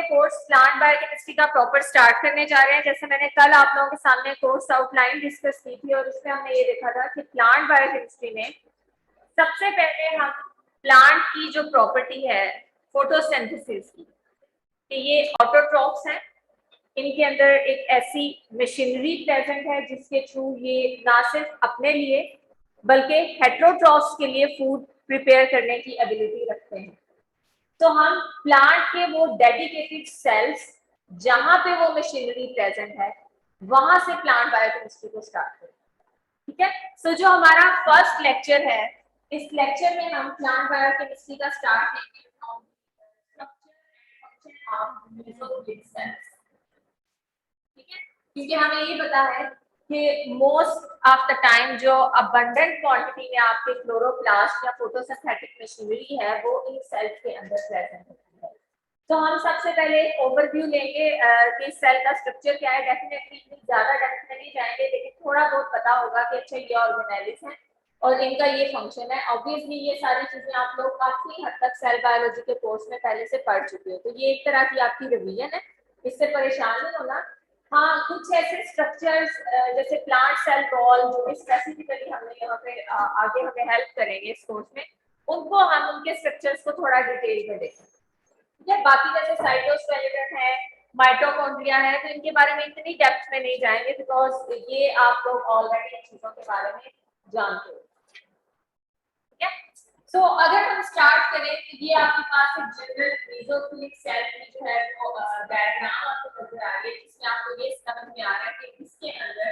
अपने course plant biochemistry का proper start करने जा रहे हैं। जैसे मैंने कल आप लोगों के सामने कोर्स आउटलाइन डिस्कस की थी और उसमें हमने ये देखा था कि प्लांट बायोकेमिस्ट्री में सबसे पहले हम प्लांट की जो प्रॉपर्टी है फोटोसिंथेसिस की, कि ये ऑटोट्रॉफ्स हैं, इनके अंदर एक ऐसी मशीनरी प्रेजेंट है जिसके थ्रू ये ना सिर्फ अपने लिए बल्कि हेटेरोट्रॉफ्स के लिए फूड प्रिपेयर करने की एबिलिटी रखते हैं। तो हम प्लांट के वो डेडिकेटेड सेल्स जहां पे वो मशीनरी प्रेजेंट है वहां से प्लांट बायोकेमिस्ट्री को स्टार्ट करें। ठीक है, सो जो हमारा फर्स्ट लेक्चर है, इस लेक्चर में हम प्लांट बायोकेमिस्ट्री का स्टार्ट लेंगे from structure and function of mesophilic cells. ठीक है, क्योंकि हमें ये पता है कि मोस्ट ऑफ द टाइम जो अबंडेंट क्वांटिटी में आपके क्लोरोप्लास्ट या फोटोसिंथेटिक मशीनरी है वो इन सेल्स के अंदर प्रेजेंट होती है। तो हम सबसे पहले ओवरव्यू लेंगे कि सेल का स्ट्रक्चर क्या है। डेफिनेटली इतनी ज्यादा डेप्थ में नहीं जाएंगे, लेकिन थोड़ा बहुत पता होगा कि अच्छा ये ऑर्गेनेलिस है और इनका ये फंक्शन है। ऑब्वियसली ये सारी चीजें आप लोग काफी हद तक सेल बायोलॉजी के कोर्स में पहले से पढ़ चुके हो, तो ये एक तरह की आपकी रिवीजन है, इससे परेशान नहीं होना। हाँ, कुछ ऐसे स्ट्रक्चर्स जैसे प्लांट सेल वॉल जो कि स्पेसिफिकली हमने यहाँ पे आगे हमें हेल्प करेंगे इस कोर्स में, उनको हम उनके स्ट्रक्चर्स को थोड़ा डिटेल में देखेंगे। ठीक है, बाकी जैसे साइटोस्केलेटन है, माइटोकॉन्ड्रिया है, तो इनके बारे में इतनी डेप्थ में नहीं जाएंगे बिकॉज ये आप लोग ऑलरेडी इन चीजों के बारे में जानते हो। ठीक है, सो अगर हम स्टार्ट करें तो ये आपके पास एक जनरल मेसोफिलिक सेल की जो है वो डायग्राम आपको नजर आ रही है, जिसमें आपको ये समझ में आ रहा है कि इसके अंदर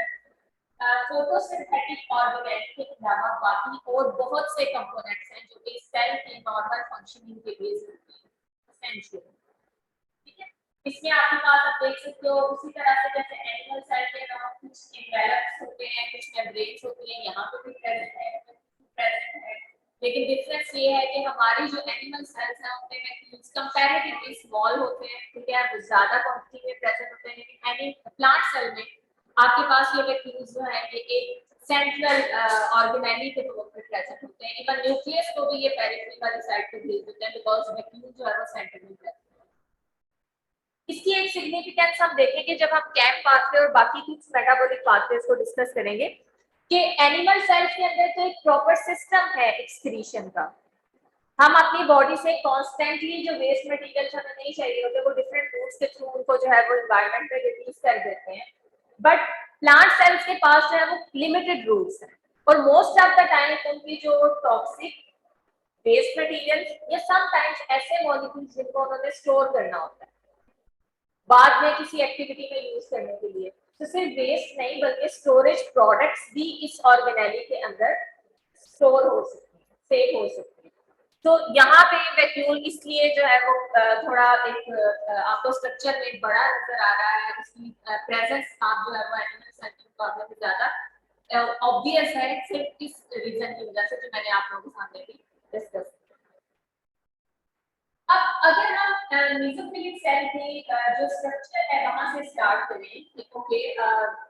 फोटोसिंथेटिक ऑर्गेनेल के अलावा बाकी और बहुत से कंपोनेंट्स हैं जो कि सेल के नॉर्मल फंक्शनिंग के लिए जरूरी है, एसेंशियल। ठीक है, इसमें आपके पास आप देख सकते हो उसी तरह से जैसे एनिमल सेल के अलावा कुछ एनवेलप्स होते हैं, कुछ मेम्ब्रेन्स होती हैं, यहाँ पे भी प्रेजेंट है। लेकिन डिफरेंस ये है कि हमारी जो एनिमल सेल्स हैं उनमें वैक्यूल्स कंपैरेटिवली स्मॉल होते हैं, ठीक है, वो ज्यादा क्वांटिटी में प्रेजेंट होते हैं। लेकिन एनी प्लांट सेल में आपके पास ये वैक्यूल्स जो है ये एक सेंट्रल ऑर्गेनेली के तौर पर प्रेजेंट होते हैं। इवन न्यूक्लियस को भी ये पेरिफेरी वाली साइड पे भेज देते हैं बिकॉज वैक्यूल जो है वो सेंटर में प्रेजेंट। इसकी एक सिग्निफिकेंस हम देखेंगे जब हम कैम पाथवे और बाकी कुछ मेटाबॉलिक पाथवेज को डिस्कस करेंगे कि एनिमल सेल्स के अंदर तो एक प्रॉपर सिस्टम है एक्सक्रीशन का। हम अपनी बॉडी से कांस्टेंटली जो वेस्ट मटेरियल हमें नहीं चाहिए होते वो डिफरेंट रूट्स के थ्रू उनको जो है वो एनवायरनमेंट में रिलीज कर देते हैं, बट प्लांट सेल्स के पास जो है वो लिमिटेड रूट्स हैं और मोस्ट ऑफ द टाइम उनकी जो टॉक्सिक वेस्ट मटेरियल या समटाइम्स ऐसे मॉलिक्यूल्स जिनको उन्होंने स्टोर करना होता है बाद में किसी एक्टिविटी में यूज करने के लिए, तो सिर्फ वेस्ट नहीं बल्कि स्टोरेज प्रोडक्ट्स भी इस ऑर्गेनेली के अंदर स्टोर हो सकते हैं, सेव हो सकते हैं। तो यहाँ पे वैक्यूल इसलिए जो है वो थोड़ा एक आपको स्ट्रक्चर में बड़ा नजर आ रहा है, उसकी प्रेजेंस आप जो है वो एनिमल सेल के मुकाबले में ज्यादा ऑब्वियस है, सिर्फ इस रीजन की वजह से जो मैंने आप लोगों के सामने भी डिस्कस। अब अगर हम मेसोफिलिक सेल के जो स्ट्रक्चर है वहां से स्टार्ट करें, ओके,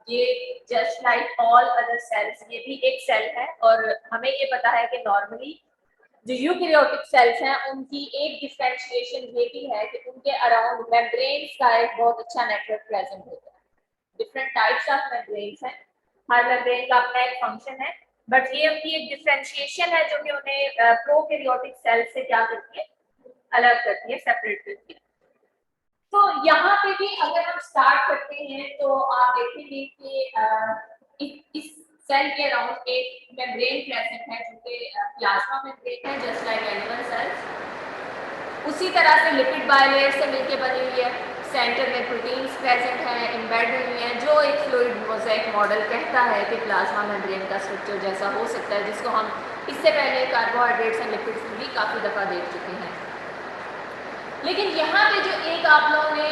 ये just like all other sales ये भी एक सेल है और हमें ये पता है कि नॉर्मली जो यूकैरियोटिक सेल्स हैं उनकी एक डिफरेंशिएशन ये भी है कि उनके अराउंड मेम्ब्रेन्स का एक बहुत अच्छा नेटवर्क प्रेजेंट होता है। डिफरेंट टाइप्स ऑफ मेम्ब्रेन्स हैं, हर मेम्ब्रेन का अपना एक फंक्शन है, बट ये उनकी एक डिफरेंशिएशन है जो कि उन्हें प्रोकैरियोटिक सेल से क्या करती है, अलग करती है, सेपरेट करती है। तो यहाँ पे भी अगर हम स्टार्ट करते हैं तो आप देखेंगे कि इस सेल के अराउंड एक मेम्ब्रेन प्रेजेंट है जो कि प्लाज्मा मेम्ब्रेन है, जस्ट लाइक एनिमल सेल्स। उसी तरह से लिपिड बायलेयर से मिलकर बनी हुई है, सेंटर में प्रोटीन्स प्रेजेंट हैं, एम्बेड हुई हैं, जो एक फ्लूइड मोज़ेक मॉडल कहता है कि प्लाज्मा मेम्ब्रेन का स्ट्रक्चर जैसा हो सकता है, जिसको हम इससे पहले कार्बोहाइड्रेट्स एंड लिपिड्स में भी काफ़ी दफ़ा देख चुके हैं। लेकिन यहाँ पे जो एक आप लोगों ने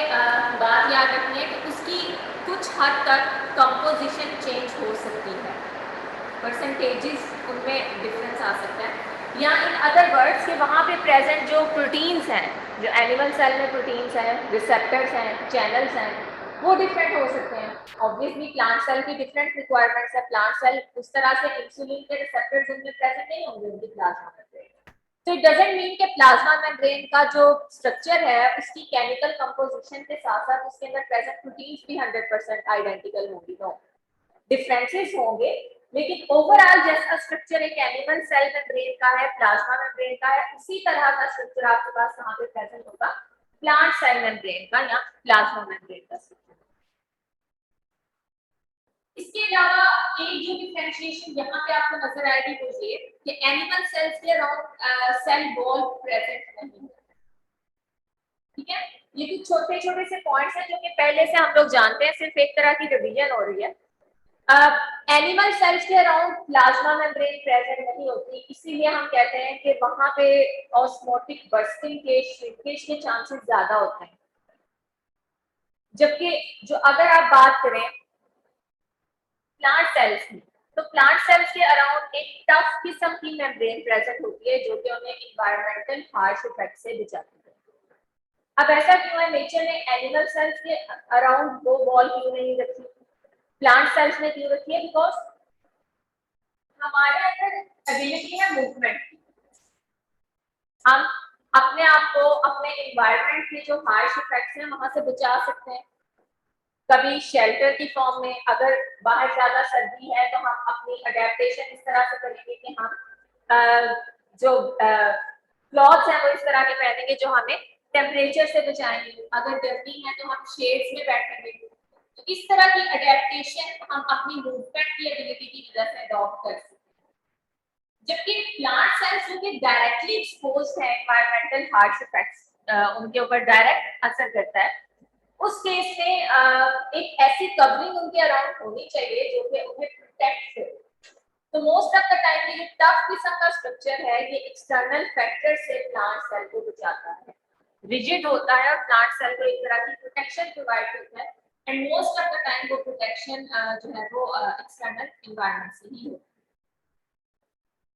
बात याद रखनी है कि उसकी कुछ हद तक कंपोजिशन चेंज हो सकती है, परसेंटेजेस उनमें डिफरेंस आ सकता है, या इन अदर वर्ड्स के वहाँ पे प्रेजेंट जो प्रोटीन्स हैं, जो एनिमल सेल में प्रोटीन्स हैं, रिसेप्टर्स हैं, चैनल्स हैं, वो डिफरेंट हो सकते हैं। ऑब्वियसली प्लांट सेल की डिफरेंट रिक्वायरमेंट्स है, प्लांट सेल उस तरह से इंसुलिन के रिसेप्टर्स उनमें प्रेजेंट नहीं होंगे उनकी प्लाज्मा में, तो इट डजंट मीन कि प्लाज्मा मेम्ब्रेन का जो स्ट्रक्चर है उसकी केमिकल कंपोजिशन के साथ साथ उसके अंदर प्रेजेंट प्रोटीन्स भी 100% आइडेंटिकल होंगी, नो, डिफरेंसेस होंगे, लेकिन ओवरऑल जैसा स्ट्रक्चर एक एनिमल सेल मेम्ब्रेन का है, प्लाज्मा मेम्ब्रेन का है, उसी तरह का स्ट्रक्चर आपके पास यहाँ पे प्रेजेंट होगा प्लांट सेल मेम्ब्रेन का या प्लाज्मा मेम्ब्रेन का स्ट्रक्चर। इसके अलावा एक जो डिफरेंशिएशन यहाँ पे आपको नजर आएगी वो ये कि एनिमल सेल्स के अराउंड सेल वॉल प्रेजेंट नहीं है, ठीक है। ये कुछ छोटे छोटे से पॉइंट्स हैं जो कि पहले से हम लोग जानते हैं, सिर्फ एक तरह की रिवीजन हो रही है। एनिमल सेल्स के अराउंड प्लाज्मा मेम्ब्रेन प्रेजेंट नहीं होती, इसीलिए हम कहते हैं कि वहां पे ऑस्मोटिक बर्स्टिंग के, श्रिंकेज के चांसेस ज्यादा होते हैं। जबकि जो अगर आप बात करें प्लांट सेल्स की, तो प्लांट सेल्स के अराउंड एक टफ किस्म की मेम्ब्रेन प्रेजेंट होती है जो कि उन्हें एनवायरमेंटल हार्श इफेक्ट से बचाती है। अब ऐसा क्यों है, नेचर ने एनिमल सेल्स के अराउंड वो वॉल क्यों नहीं रखी, प्लांट सेल्स में क्यों रखी है? बिकॉज हमारे अंदर एबिलिटी है मूवमेंट की, हम अपने आप को अपने एनवायरनमेंट के जो हार्श इफेक्ट्स हैं वहां से बचा सकते हैं। कभी शेल्टर की फॉर्म में, अगर बाहर ज्यादा सर्दी है तो हम अपनी अडेप्टेशन इस तरह से करेंगे कि हम जो क्लॉथ्स हैं वो इस तरह के पहनेंगे जो हमें टेम्परेचर से बचाएंगे, अगर गर्मी है तो हम शेड्स में बैठेंगे। तो इस तरह की अडेप्टेशन हम अपनी मूवमेंट की एबिलिटी की वजह से अडॉप्ट कर सकते हैं। जबकि प्लांट सेल्स जो कि डायरेक्टली एक्सपोज्ड है एनवायरमेंटल हार्श इफेक्ट्स, उनके ऊपर डायरेक्ट असर करता है, उस केस में एक ऐसी कवरिंग उनके अराउंड होनी चाहिए जो कि उन्हें प्रोटेक्ट करे। तो मोस्ट ऑफ द टाइम ये टफ किस्म का स्ट्रक्चर है, ये एक्सटर्नल फैक्टर से प्लांट सेल को बचाता है, रिजिड होता है और प्लांट सेल को एक तरह की प्रोटेक्शन प्रोवाइड करता है, and most of the time वो प्रोटेक्शन जो है वो एक्सटर्नल एनवायरनमेंट से ही होता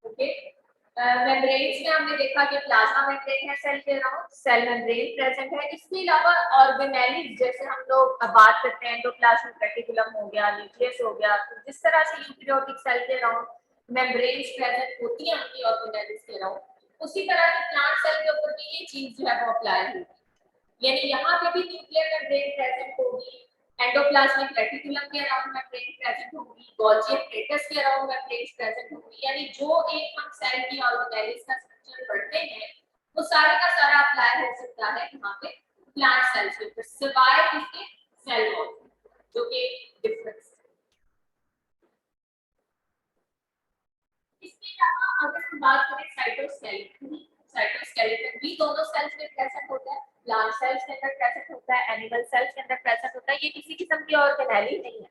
है। ओके, मेम्ब्रेन्स में हमने देखा कि प्लाज्मा मेम्ब्रेन है सेल के अराउंड, सेल मेम्ब्रेन प्रेजेंट है। इसके अलावा ऑर्गेनेलिज जैसे हम लोग बात करते हैं, एंडोप्लाज्मिक रेटिकुलम हो गया, न्यूक्लियस हो गया, तो जिस तरह से यूकेरियोटिक सेल के अराउंड मेम्ब्रेन्स प्रेजेंट होती हैं उनकी ऑर्गेनेलिज के अराउंड, उसी तरह के प्लांट सेल के ऊपर भी ये चीज जो है वो अप्लाई होगी, यानी यहाँ पे भी न्यूक्लियर मेम्ब्रेन प्रेजेंट होगी, एंडोप्लाज्मिक रेटिकुलम के अराउंड मेम्ब्रेन प्रेजेंट होगी, गोल्जी एप्परेटस के अराउंड मेम्ब्रेन प्रेजेंट होगी, यानी जो एक हम सेल की ऑर्गेनेलिज का स्ट्रक्चर पढ़ते हैं वो सारा का सारा अप्लाई हो सकता है यहाँ पे प्लांट सेल्स के ऊपर, सिवाय इसके सेल वॉल जो कि डिफरेंस। इसके अलावा अगर हम बात करें साइटोस्केलेटन, साइटोस्केलेटन भी दोनों सेल्स में प्रेजेंट होता है, प्लांट सेल्स के अंदर प्रेजेंट होता है, एनिमल सेल्स के अंदर प्रेजेंट होता है। ये किसी किस्म की ऑर्गेनेली नहीं है,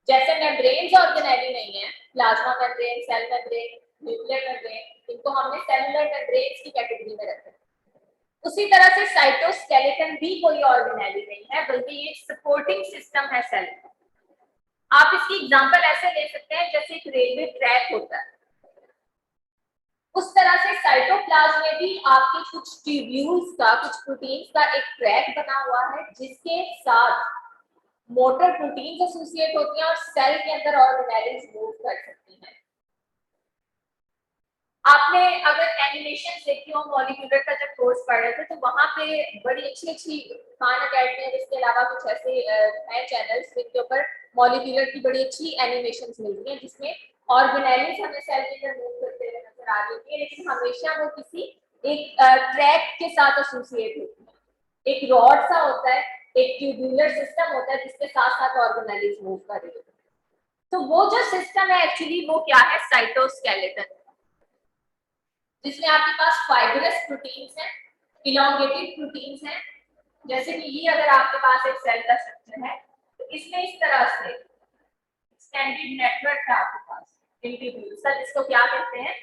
जैसे मेम्ब्रेन्स ऑर्गेनेली नहीं है, plasma membrane, cell membrane, nuclear membrane, इनको हमने सेलुलर मेम्ब्रेन्स की कैटेगरी में रखा है। उसी तरह से साइटोस्केलेटन भी कोई ऑर्गेनेली नहीं है, बल्कि ये सपोर्टिंग सिस्टम है सेल का। आप इसकी एग्जांपल ऐसे ले सकते हैं जैसे एक रेलवे ट्रैक होता है, उस तरह से साइटोप्लाज्म में भी आपके कुछ ट्यूब्यूल्स का, कुछ प्रोटीन्स का एक ट्रैक बना हुआ है जिसके साथ मोटर प्रोटीन्स एसोसिएट होती हैं और सेल के अंदर ऑर्गेनेल्स मूव कर सकती हैं। आपने अगर एनिमेशन देखी हो, मॉलिक्यूलर का जब कोर्स पढ़ रहे थे तो वहां पे बड़ी अच्छी अच्छी खान अकेडमी और इसके अलावा कुछ ऐसे नए चैनल्स जिनके ऊपर मॉलिक्यूलर की बड़ी अच्छी एनिमेशंस मिलती हैं जिसमें ऑर्गेनेल्स हमें सेल के अंदर मूव करते हुए नजर आ रही है, लेकिन हमेशा वो किसी एक ट्रैक के साथ एसोसिएट होती है। एक रॉड सा होता है, एक ट्यूबुलर सिस्टम होता है जिसके साथ साथ ऑर्गेनेल्स मूव कर रही होती है। तो वो जो सिस्टम है एक्चुअली वो क्या है, साइटोस्केलेटन, जिसमें आपके पास फाइब्रस प्रोटीन्स हैं, इलॉन्गेटेड प्रोटीन्स हैं। जैसे कि ये अगर आपके पास एक सेल का स्ट्रक्चर है तो इसमें इस तरह से एक्सटेंडेड नेटवर्क है आपके पास इंटीग्रल्स का, जिसको क्या कहते हैं,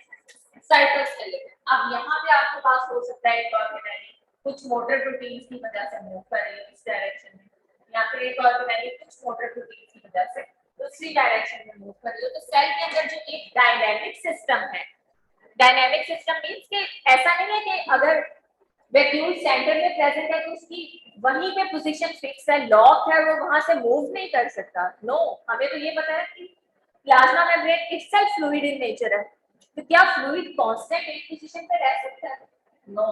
साइटोस्केलेटन। अब यहाँ पे आपके पास हो सकता है एक ऑर्गेनेली कुछ मोटर प्रोटीन्स की वजह से मूव कर रही है इस डायरेक्शन में, या फिर एक ऑर्गेनेली कुछ मोटर प्रोटीन्स की वजह से दूसरी डायरेक्शन में मूव कर रही है। तो सेल के अंदर जो एक डायनामिक सिस्टम है, डायनामिक सिस्टम मींस कि ऐसा नहीं है कि अगर वैक्यूल सेंटर में प्रेजेंट है तो उसकी वहीं पे पोजीशन फिक्स है, लॉक है, वो वहां से मूव नहीं कर सकता। नो, हमें तो ये पता है कि plasma membrane itself fluid in nature है, तो क्या फ्लूइड कांस्टेंट एक पोजीशन पे रह सकता है? No.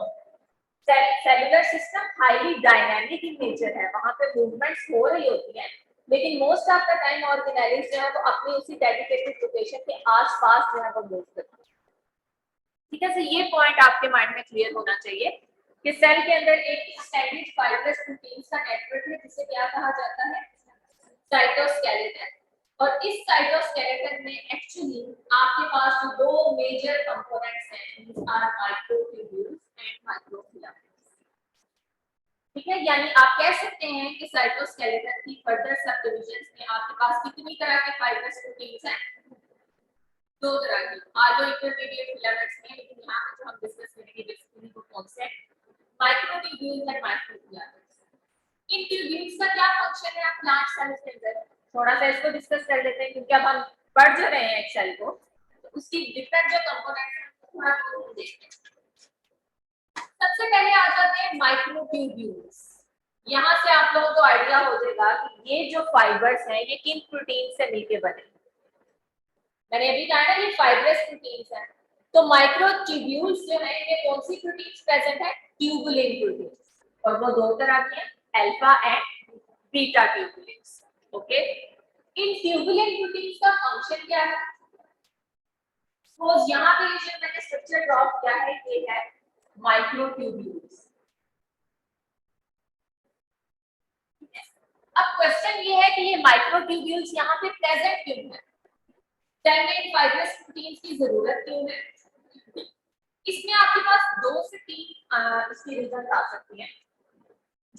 Cellular system highly dynamic in nature है, वहां पे मूवमेंट्स हो रही होती हैं, लेकिन most of the time organelles जो है वो अपनी उसी डेडिकेटेड लोकेशन के आसपास जो है वो मूव करते हैं। ठीक है, तो ये पॉइंट आपके माइंड में क्लियर होना चाहिए कि सेल के अंदर एक एक्सटेंडेड फाइब्रस प्रोटीन्स का नेटवर्क है जिसे क्या कहा जाता है? साइटोस्केलेटन। और इस साइटोस्केलेटन में एक्चुअली आपके पास जो दो मेजर कंपोनेंट्स हैं, these are microtubules and microfilaments। ठीक है, यानी आप कह सकते हैं कि साइटोस्केलेटन की फर्दर सब डिविजन्स में आपके पास कितनी तरह के फाइब्रस प्रोटीन्स हैं? दो तरह की, आल्फा इंटरमीडिएट फिलामेंट्स में, लेकिन यहां पे जो हम डिस्कस करेंगे बेसिकली वो concept microtubules and microfilaments. In tubules का क्या फंक्शन है प्लांट सेल्स के अंदर? थोड़ा सा इसको डिस्कस कर लेते हैं क्योंकि अब हम पढ़ जो रहे हैं एक सेल को, तो उसकी डिफरेंट जो कंपोनेंट्स हैं थोड़ा बहुत देखते हैं। सबसे पहले आ जाते हैं माइक्रोट्यूब्यूल्स। यहां से आप लोगों को आइडिया हो जाएगा कि ये जो फाइबर्स हैं ये किन प्रोटीन से मिलके बने। मैंने अभी कहा ना ये फाइब्रस प्रोटीन्स हैं, तो माइक्रोट्यूब्यूल्स जो है ये कौन सी प्रोटीन्स प्रेजेंट है? ट्यूबुलिन प्रोटीन्स, और वो दो तरह की हैं, alpha and beta tubulins. Okay, इन ट्यूबुलिन प्रोटीन्स का फंक्शन क्या है? सपोज यहां पे ये जो मैंने स्ट्रक्चर ड्रॉ किया है ये है माइक्रोट्यूब्यूल्स। अब क्वेश्चन ये है कि ये माइक्रोट्यूब्यूल्स यहाँ पे प्रेजेंट क्यों है? सेल में फाइब्रस प्रोटीन्स की जरूरत क्यों है? इसमें आपके पास 2 से 3 इसकी रीजन आ सकती हैं।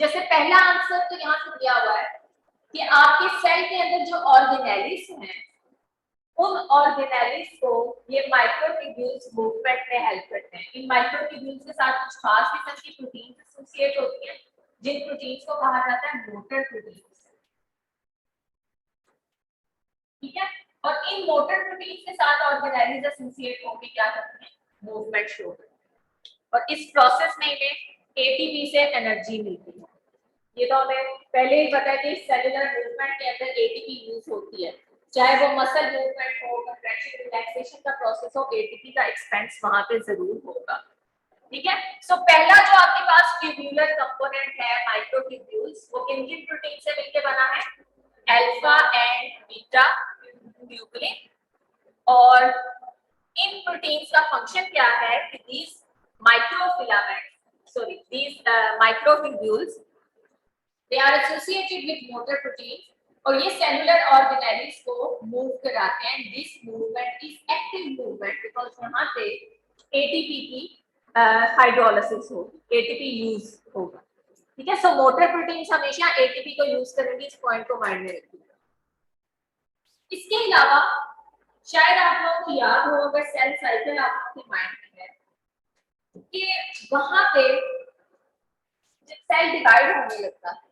जैसे पहला आंसर तो यहाँ से दिया हुआ है कि आपके सेल के अंदर जो ऑर्गेनेलिस हैं उन ऑर्गेनेलिस को ये माइक्रोट्यूब्यूल्स मूवमेंट में हेल्प करते हैं। इन माइक्रोट्यूब्यूल्स के साथ कुछ खास किस्म की प्रोटीन्स एसोसिएट होती हैं जिन प्रोटीन्स को कहा जाता है मोटर प्रोटीन्स। ठीक है, और इन मोटर प्रोटीन्स के साथ ऑर्गेनेलिस एसोसिएट होकर क्या करते हैं? मूवमेंट शो करते हैं, और इस प्रोसेस में इन्हें एटीपी से एनर्जी मिलती है। ये तो हमें पहले ही पता है कि सेलुलर मूवमेंट के अंदर एटीपी यूज होती है, चाहे वो मसल मूवमेंट हो, कंट्रैक्शन रिलैक्सेशन का प्रोसेस हो, एटीपी का एक्सपेंस वहां पे जरूर होगा। ठीक है, सो पहला जो आपके पास ट्यूब्यूलर कंपोनेंट है माइक्रोट्यूब्यूल्स, वो किन किन प्रोटीन से मिलकर बना है? Alpha and beta tubulin. और इन प्रोटीन्स का फंक्शन क्या है कि these microtubules they are associated with motor proteins, और ये सेलुलर ऑर्गेनेल्स को मूव कराते हैं। This movement is active movement because यहाँ पे एटीपी की हाइड्रोलाइसिस होगी, एटीपी यूज होगा। ठीक है, सो मोटर प्रोटीन्स हमेशा एटीपी को यूज करेंगे, इस पॉइंट को माइंड में रखिएगा। इसके अलावा शायद आप लोगों को याद हो, अगर सेल साइकिल आपके माइंड में है कि वहां पे जब सेल डिवाइड होने लगता है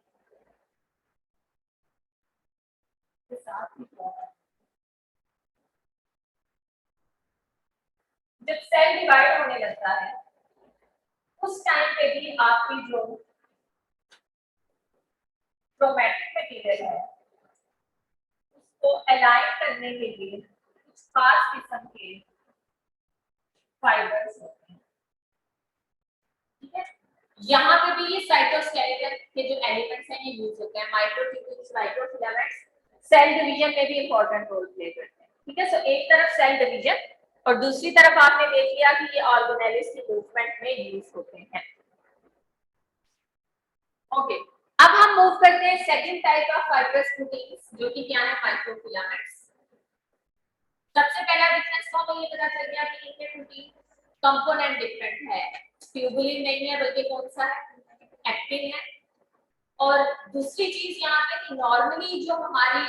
जब सेल डिवाइड होने लगता है उस टाइम पे भी आपकी जो क्रोमैटिक मटेरियल है उसको अलाइन करने के लिए कुछ खास किस्म के फाइबर्स होते हैं। ठीक है, यहाँ पे भी ये साइटोस्केलेटन के जो एलिमेंट्स हैं ये यूज होते हैं। माइक्रोट्यूब्यूल्स, माइक्रोफिलामेंट्स सेल डिवीजन में भी इंपॉर्टेंट रोल प्ले करते हैं। ठीक है, सो एक तरफ सेल डिवीजन और दूसरी तरफ आपने देख लिया कि ये ऑर्गेनेलिस की मूवमेंट में यूज होते हैं। ओके, अब हम मूव करते हैं second type of fibrous proteins जो कि क्या है? माइक्रोफिलामेंट्स। सबसे पहला डिफरेंस तो हमें ये पता चल गया कि इनके प्रोटीन कंपोनेंट डिफरेंट है, ट्यूबुलिन नहीं है बल्कि कौन सा है? एक्टिन है। और दूसरी चीज यहाँ पे कि नॉर्मली जो हमारी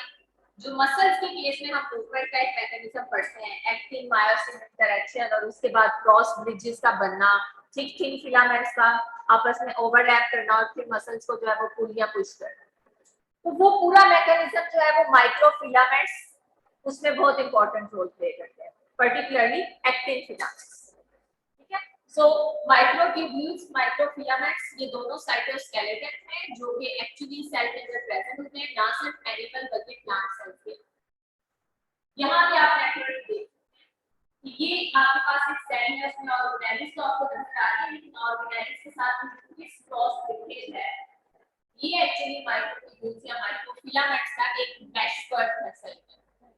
जो मसल्स के केस में हम मूवमेंट का एक मैकेनिज्म पढ़ते हैं, एक्टिन मायोसिन इंटरेक्शन और उसके बाद क्रॉस ब्रिजेस का बनना, थिक थिन फिलामेंट्स का आपस में ओवरलैप करना और फिर मसल्स को जो है वो पुल या पुश करना, तो वो पूरा मैकेनिज्म जो है वो माइक्रोफिलामेंट्स उसमें बहुत इंपॉर्टेंट रोल प्ले करते हैं, पर्टिकुलरली एक्टिन फिलामेंट्स। ठीक है, सो माइक्रोट्यूब्यूल्स, माइक्रोफिलामेंट्स ये दोनों साइटोस्केलेटन हैं जो कि एक्चुअली सेल के अंदर प्रेजेंट होते हैं, ना सिर्फ एनिमल बल्कि प्लांट सेल्स के। यहाँ पे आप नेटवर्क देखते हैं, ये आपके ये एक्चुअली माइक्रोट्यूब्यूल्स या माइक्रोफिलामेंट्स का एक मैश पर्ट है सेल में।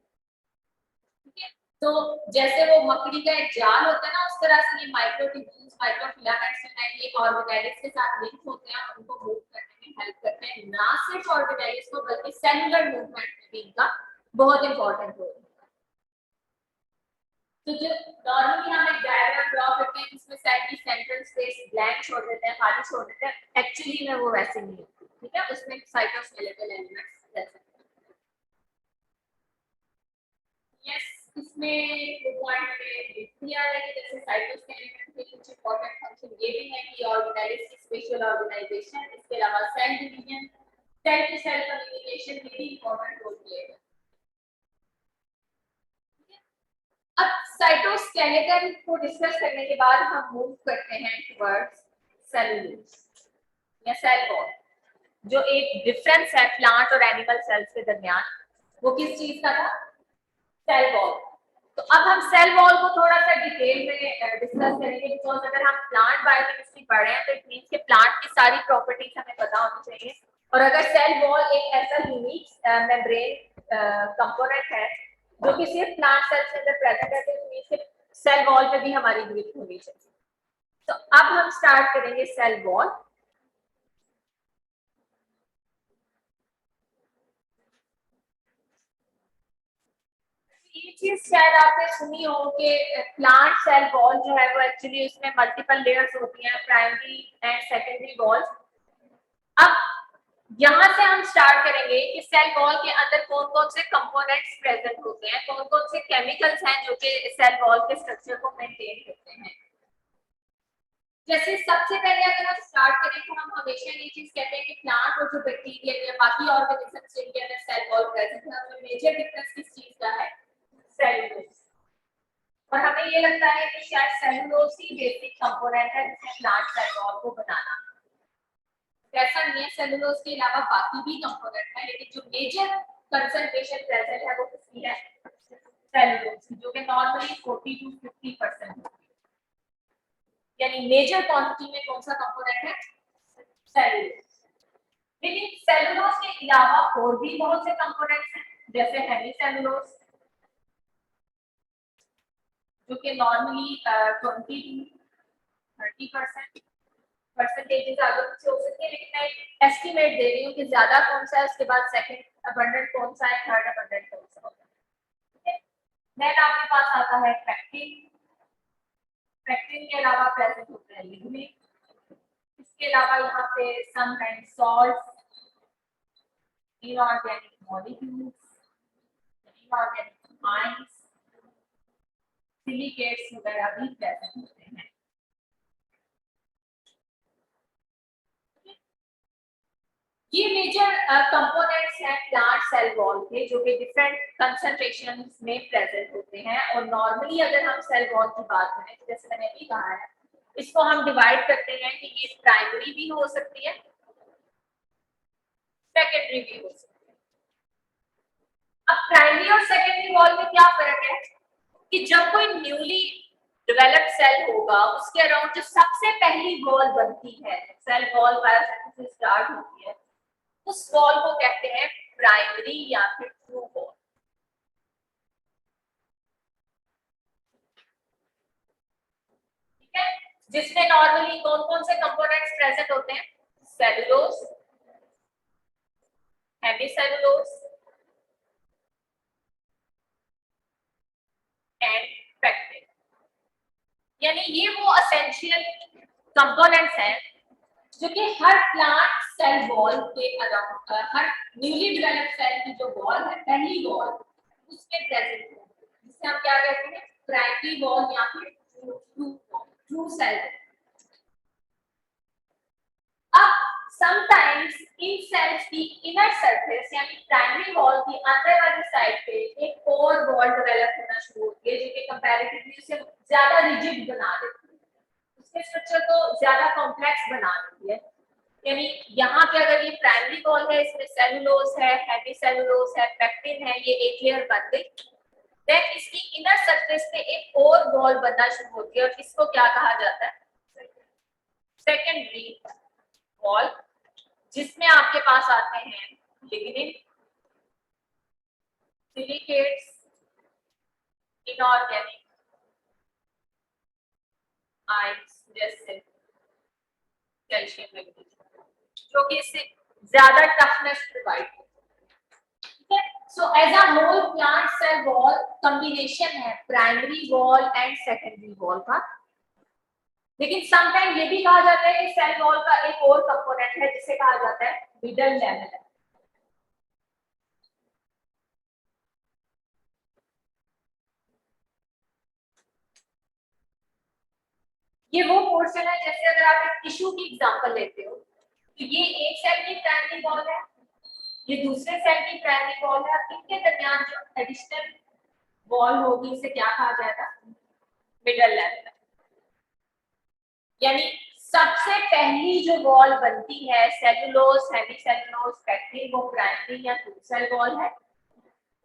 ठीक है, तो जैसे वो मकड़ी का एक जाल होता है ना, उस तरह से ये माइक्रोट्यूब्यूल्स माइक्रोफिलामेंट्स जो है ये ऑर्गेनेल्स के साथ लिंक होते हैं और उनको मूव करने में हेल्प करते हैं। ना सिर्फ ऑर्गेनेल्स को बल्कि सेलुलर मूवमेंट में भी इनका बहुत इंपॉर्टेंट रोल है। तो जो नॉर्मली हम एक डायग्राम ड्रॉ करते हैं जिसमें सेल की सेंट्रल स्पेस ब्लैंक छोड़ देते हैं, खाली छोड़ देते हैं, एक्चुअली में वो वैसे नहीं होती। ठीक है, उसमें साइटोस्केलेटल एलिमेंट्स जैसे यस, इसमें वो पॉइंट में लिख दिया है कि जैसे साइटोस्केलेटन के कुछ इंपॉर्टेंट फंक्शन ये भी है कि ऑर्गेनेल्स की स्पेशल ऑर्गेनाइजेशन, इसके अलावा cell division, cell to cell communication में भी इंपॉर्टेंट रोल प्ले करते हैं। अब साइटोस्केलेटन को डिस्कस करने के बाद हम मूव करते हैं टुवर्ड्स सेलुलोज या सेल वॉल। जो एक डिफरेंस है प्लांट और एनिमल सेल्स के दरमियान, वो किस चीज का था? Cell wall. तो अब हम सेल वॉल को थोड़ा सा डिटेल में डिस्कस करेंगे, बिकॉज अगर हम प्लांट बायोकेमिस्ट्री पढ़ रहे हैं तो इट मींस कि प्लांट की सारी प्रॉपर्टीज हमें पता होनी चाहिए। और अगर सेल वॉल एक ऐसा यूनिक मेम्ब्रेन कंपोनेंट है जो कि सिर्फ प्लांट सेल्स के अंदर प्रेजेंट है, तो इट मींस कि सेल वॉल पे भी हमारी ग्रिप होनी चाहिए। तो अब हम स्टार्ट करेंगे सेल वॉल। ये चीज शायद आपने सुनी हो कि प्लांट सेल वॉल जो है वो एक्चुअली उसमें मल्टीपल लेयर्स होती हैं, प्राइमरी एंड सेकेंडरी वॉल्स। अब यहां से हम स्टार्ट करेंगे कि सेल वॉल के अंदर कौन कौन से कंपोनेंट्स प्रेजेंट होते हैं, कौन कौन से केमिकल्स हैं जो कि सेल वॉल के स्ट्रक्चर को मेंटेन करते हैं। जैसे सबसे पहले अगर हम स्टार्ट करें तो हम हमेशा ये चीज कहते हैं कि प्लांट और जो बैक्टीरिया या बाकी ऑर्गेनिजम्स जिनके अंदर सेल वॉल प्रेजेंट है उसमें मेजर डिफरेंस किस चीज का है? सेलुलोज। और हमें ये लगता है कि शायद सेलुलोज ही बेसिक कंपोनेंट है जिसने प्लांट सेल वॉल को बनाना। ऐसा नहीं है, सेलुलोज के अलावा बाकी भी कंपोनेंट है, लेकिन जो मेजर कंसंट्रेशन प्रेजेंट है वो किसकी है? सेलुलोज की, जो कि नॉर्मली 40 to 50% होती है। यानी मेजर क्वांटिटी में कौन सा कंपोनेंट है? सेलुलोज। लेकिन सेलुलोज के अलावा और भी बहुत से कंपोनेंट्स हैं, जैसे हेमीसेलुलोज जो कि नॉर्मली 20 to 30% परसेंटेजेस आगे पीछे हो सकते हैं, लेकिन मैं एस्टिमेट दे रही हूँ कि ज्यादा कौन सा है, उसके बाद सेकंड अबंडेंट कौन सा है, थर्ड अबंडेंट कौन सा होगा। ठीक है, देन आपके पास आता है पेक्टिन। पेक्टिन के अलावा प्रेजेंट होता है लिग्निन। इसके अलावा यहाँ पे sometimes salts, inorganic molecules, inorganic ions, silicates वगैरह भी प्रेजेंट होते हैं। ये मेजर कंपोनेंट्स हैं प्लांट सेल वॉल के, जो कि डिफरेंट कंसंट्रेशंस में प्रेजेंट होते हैं। और नॉर्मली अगर हम सेल वॉल की बात करें तो जैसे मैंने अभी कहा है, इसको हम डिवाइड करते हैं कि ये प्राइमरी भी हो सकती है, सेकेंडरी भी हो सकती है। अब प्राइमरी और सेकेंडरी वॉल में क्या फर्क है कि जब कोई न्यूली डेवलप्ड सेल होगा उसके अराउंड जो सबसे पहली वॉल बनती है, सेल वॉल बायोसिंथेसिस स्टार्ट होती है, उस वॉल को कहते हैं प्राइमरी या फिर ट्रू वॉल। ठीक है, जिसमें नॉर्मली कौन कौन से कंपोनेंट्स प्रेजेंट होते हैं? Cellulose, hemicellulose and pectin. यानी ये वो एसेंशियल कंपोनेंट्स हैं जो कि हर प्लांट सेल वॉल के अराउंड, हर न्यूली डेवलप्ड सेल की जो वॉल है, पहली वॉल, उसमें प्रेजेंट है, जिसे हम क्या कहते हैं? प्राइमरी वॉल या फिर ट्रू सेल। अब समटाइम्स इन सेल्स की इनर सरफेस यानी प्राइमरी वॉल की अंदर वाली साइड पे एक और वॉल डेवलप होना शुरू होती है, जो कि कंपैरेटिवली उसे ज्यादा रिजिड बना देती है, उसके स्ट्रक्चर को ज्यादा कॉम्प्लेक्स बना देती है। यानी यहाँ पे अगर ये प्राइमरी वॉल है, इसमें सेलुलोज है, हेमीसेलुलोज है, पेक्टिन है, ये एक लेयर बन गई। देन इसकी इनर सरफेस पे एक और वॉल बनना शुरू होती है और इसको क्या कहा जाता है? सेकेंडरी वॉल, जिसमें आपके पास आते हैं लिग्निन, सिलिकेट्स, इनऑर्गेनिक आयंस जैसे कैल्शियम मैग्नीशियम, जो कि इससे ज्यादा टफनेस प्रोवाइड करते हैं। So as a whole plant cell wall combination है primary wall and secondary wall का, लेकिन समटाइम ये भी कहा जाता है कि सेल वॉल का एक और कंपोनेंट है जिसे कहा जाता है मिडल लैमेला। ये वो पोर्शन है, जैसे अगर आप एक टिश्यू की एग्जांपल लेते हो तो ये एक सेल की प्राइमरी वॉल है, ये दूसरे सेल की प्राइमरी वॉल है, इनके दरमियान जो एडिशनल वॉल होगी इसे क्या कहा जाएगा, मिडल लैमेला। यानी सबसे पहली जो वॉल बनती है सेलुलोज, हेमीसेलुलोज, पैक्टिन, वो प्राइमरी या टू सेल वॉल है।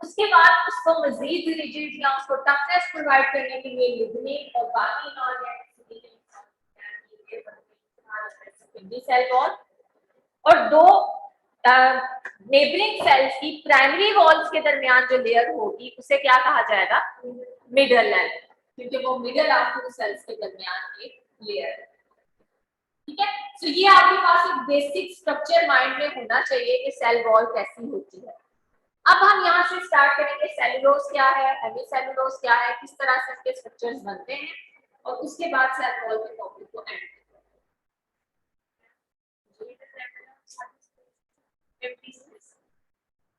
उसके बाद उसको मजीद रिजिड या उसको टफनेस प्रोवाइड करने के लिए लिग्निन और बाकी इनऑर्गेनिक सेल वॉल और दो नेबरिंग सेल्स की प्राइमरी वॉल्स के दरमियान जो लेयर होगी उसे क्या कहा जाएगा, मिडल लेयर, क्योंकि वो मिडल ऑफ टू सेल्स के दरमियान एक लेयर है। ठीक है, तो ये आपके पास एक बेसिक स्ट्रक्चर माइंड में होना चाहिए कि सेल वॉल कैसी होती है। अब हम यहाँ से स्टार्ट करेंगे सेलुलोज क्या है, हेमीसेलुलोज क्या है, किस तरह से इसके स्ट्रक्चर्स बनते हैं, और उसके बाद सेल वॉल के टॉपिक को एंड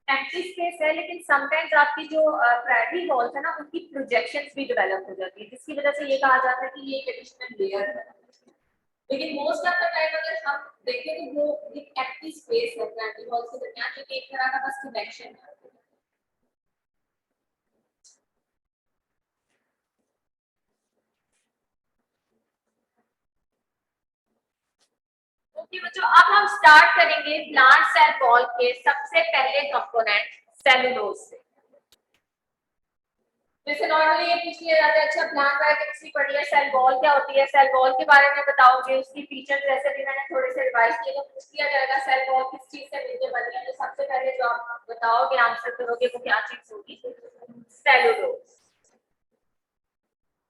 एम्प्टी स्पेस है, लेकिन समटाइम्स आपकी जो प्राइमरी वॉल्स है ना उनकी प्रोजेक्शंस भी डेवलप हो जाती है, जिसकी वजह से ये कहा जाता है कि ये एक एडिशनल लेयर है। लेकिन मोस्ट ऑफ द टाइम अगर हम देखें तो वो एक एम्प्टी स्पेस है प्राइमरी वॉल्स के दरमियान, जो कि एक तरह का बस कनेक्शन है। ओके बच्चों, अब हम स्टार्ट करेंगे प्लांट सेल वॉल के सबसे पहले कंपोनेंट सेलुलोज से। जैसे नॉर्मली ये पूछ लिया जाता है, अच्छा प्लांट बायोकेमिस्ट्री पढ़ी है, सेल वॉल क्या होती है, सेल वॉल के बारे में बताओगे, उसकी फीचर्स जैसे भी मैंने थोड़े से रिवाइज किए तो पूछ लिया जाएगा सेल वॉल किस चीज से मिलकर बनी है, तो सबसे पहले जो आप बताओगे आंसर करोगे वो क्या चीज होगी, सेलुलोज।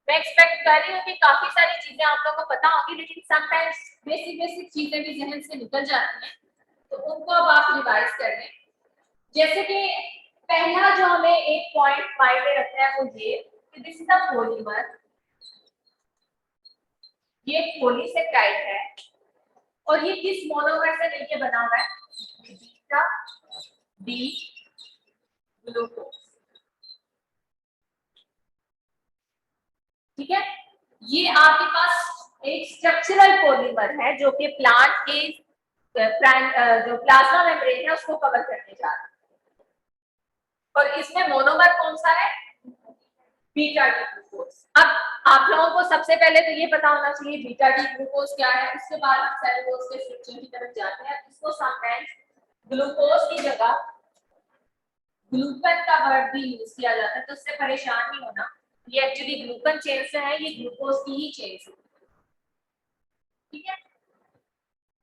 मैं एक्सपेक्ट कर रही हूँ कि काफी सारी चीजें आप लोगों को पता होगी, लेकिन समटाइम्स बेसिक चीजें भी जहन से निकल जाती हैं, तो उनको अब आप रिवाइज कर लें। जैसे कि पहला जो हमें एक पॉइंट माइंड में रखना है वो ये कि दिस इज अ पॉलीमर, ये पॉलीसेकेराइड है और ये किस मोनोमर से मिलकर बना हुआ है, बीटा डी ग्लूकोज। ठीक है, ये आपके पास एक स्ट्रक्चरल पॉलीमर है जो कि प्लांट के जो प्लाज्मा मेम्ब्रेन है उसको कवर करने जा रहा है, और इसमें मोनोमर कौन सा है, बीटा डी ग्लूकोज। अब आप लोगों को सबसे पहले तो ये पता होना चाहिए बीटा डी ग्लूकोज क्या है, उसके बाद हम सेलुलोज के स्ट्रक्चर की तरफ जाते हैं। इसको समटाइम्स ग्लूकोज की जगह ग्लूकन का वर्ड भी यूज किया जाता है, तो उससे परेशान नहीं होना, ये एक्चुअली ग्लूकन चेन से है, ये ग्लूकोज की ही चेन से। ठीक है,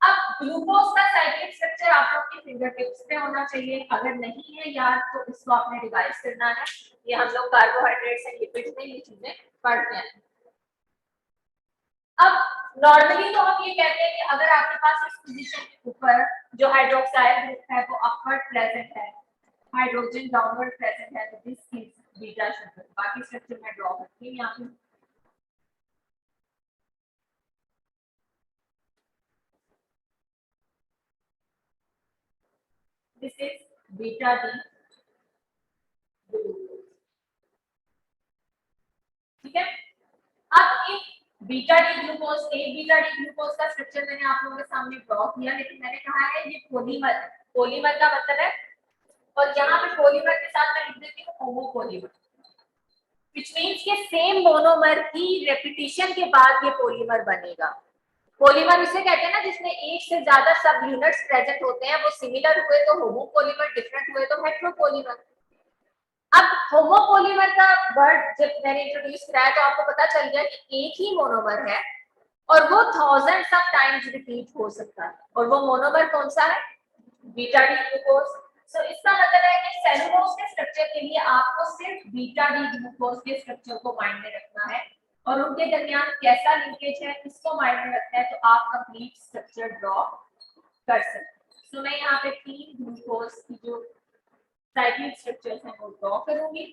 अब ग्लूकोज का साइक्लिक स्ट्रक्चर आप लोग के फिंगर टिप्स पे होना चाहिए, अगर नहीं है यार तो इसको आपने रिवाइज करना है। ये हम लोग कार्बोहाइड्रेट्स एंड लिपिड्स में ये चीजें पढ़ते हैं। अब नॉर्मली तो हम ये कहते हैं कि अगर आपके पास इस पोजीशन के ऊपर जो हाइड्रोक्साइल ग्रुप है वो अपवर्ड प्रेजेंट है, हाइड्रोजन डाउनवर्ड प्रेजेंट है, तो दिस इज बीटा शुगर। बाकी स्ट्रक्चर में ड्रॉ करती हूं यहाँ पे। This is beta D glucose. ठीक है, अब एक बीटा डी ग्लूकोज, एक बीटा डी ग्लूकोज का स्ट्रक्चर मैंने आप लोगों के सामने ड्रॉ किया, लेकिन मैंने कहा है ये पॉलीमर है। पॉलीमर का मतलब है, और यहाँ पे पॉलीमर के साथ मैं लिख देती हूँ होमोपॉलीमर, व्हिच मींस के सेम मोनोमर की रेपिटेशन के बाद ये पॉलीमर बनेगा। पॉलीमर उसे कहते हैं ना जिसमें एक से ज्यादा सब यूनिट्स प्रेजेंट होते हैं, वो सिमिलर हुए तो होमोपॉलीमर, डिफरेंट हुए तो हेटेरोपॉलीमर। अब होमोपॉलीमर का वर्ड जब मैंने इंट्रोड्यूस कराया तो आपको पता चल गया कि एक ही मोनोमर है और वो 1000 ऑफ टाइम्स रिपीट हो सकता है। और वो मोनोमर कौन सा है? Beta D glucose. सो इसका मतलब है कि सेलुलोज के स्ट्रक्चर के लिए आपको सिर्फ बीटा डी ग्लूकोज के स्ट्रक्चर को माइंड में रखना है और उनके दरमियान कैसा लिंकेज है इसको माइंड में रखना है, तो आप कंप्लीट स्ट्रक्चर ड्रॉ कर सकते हैं। सो मैं यहाँ पे 3 ग्लूकोज की जो साइक्लिक स्ट्रक्चर्स हैं वो ड्रॉ करूंगी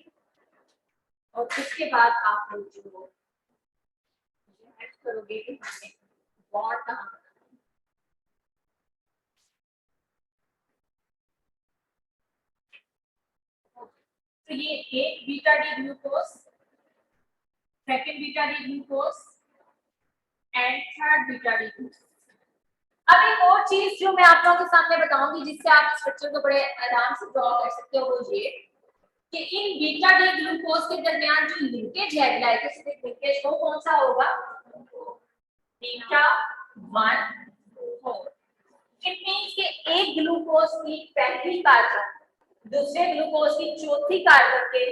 और उसके बाद आप लोग जो हेल्प करोगे कि हमने बॉन्ड कहाँ बनाना है। तो ये एक beta D glucose, second beta D glucose and third beta D glucose. अब एक और चीज जो मैं आप लोगों के सामने बताऊंगी जिससे आप स्ट्रक्चर को बड़े आराम से ड्रॉ कर सकते हो वो ये कि इन बीटा डी ग्लूकोज के दरमियान जो लिंकेज है ग्लाइकोसिडिक लिंकेज वो कौन सा होगा? बीटा 1 4। इट मींस कि एक ग्लूकोज की पहली कार्बन दूसरे ग्लूकोज की चौथी कार्बन के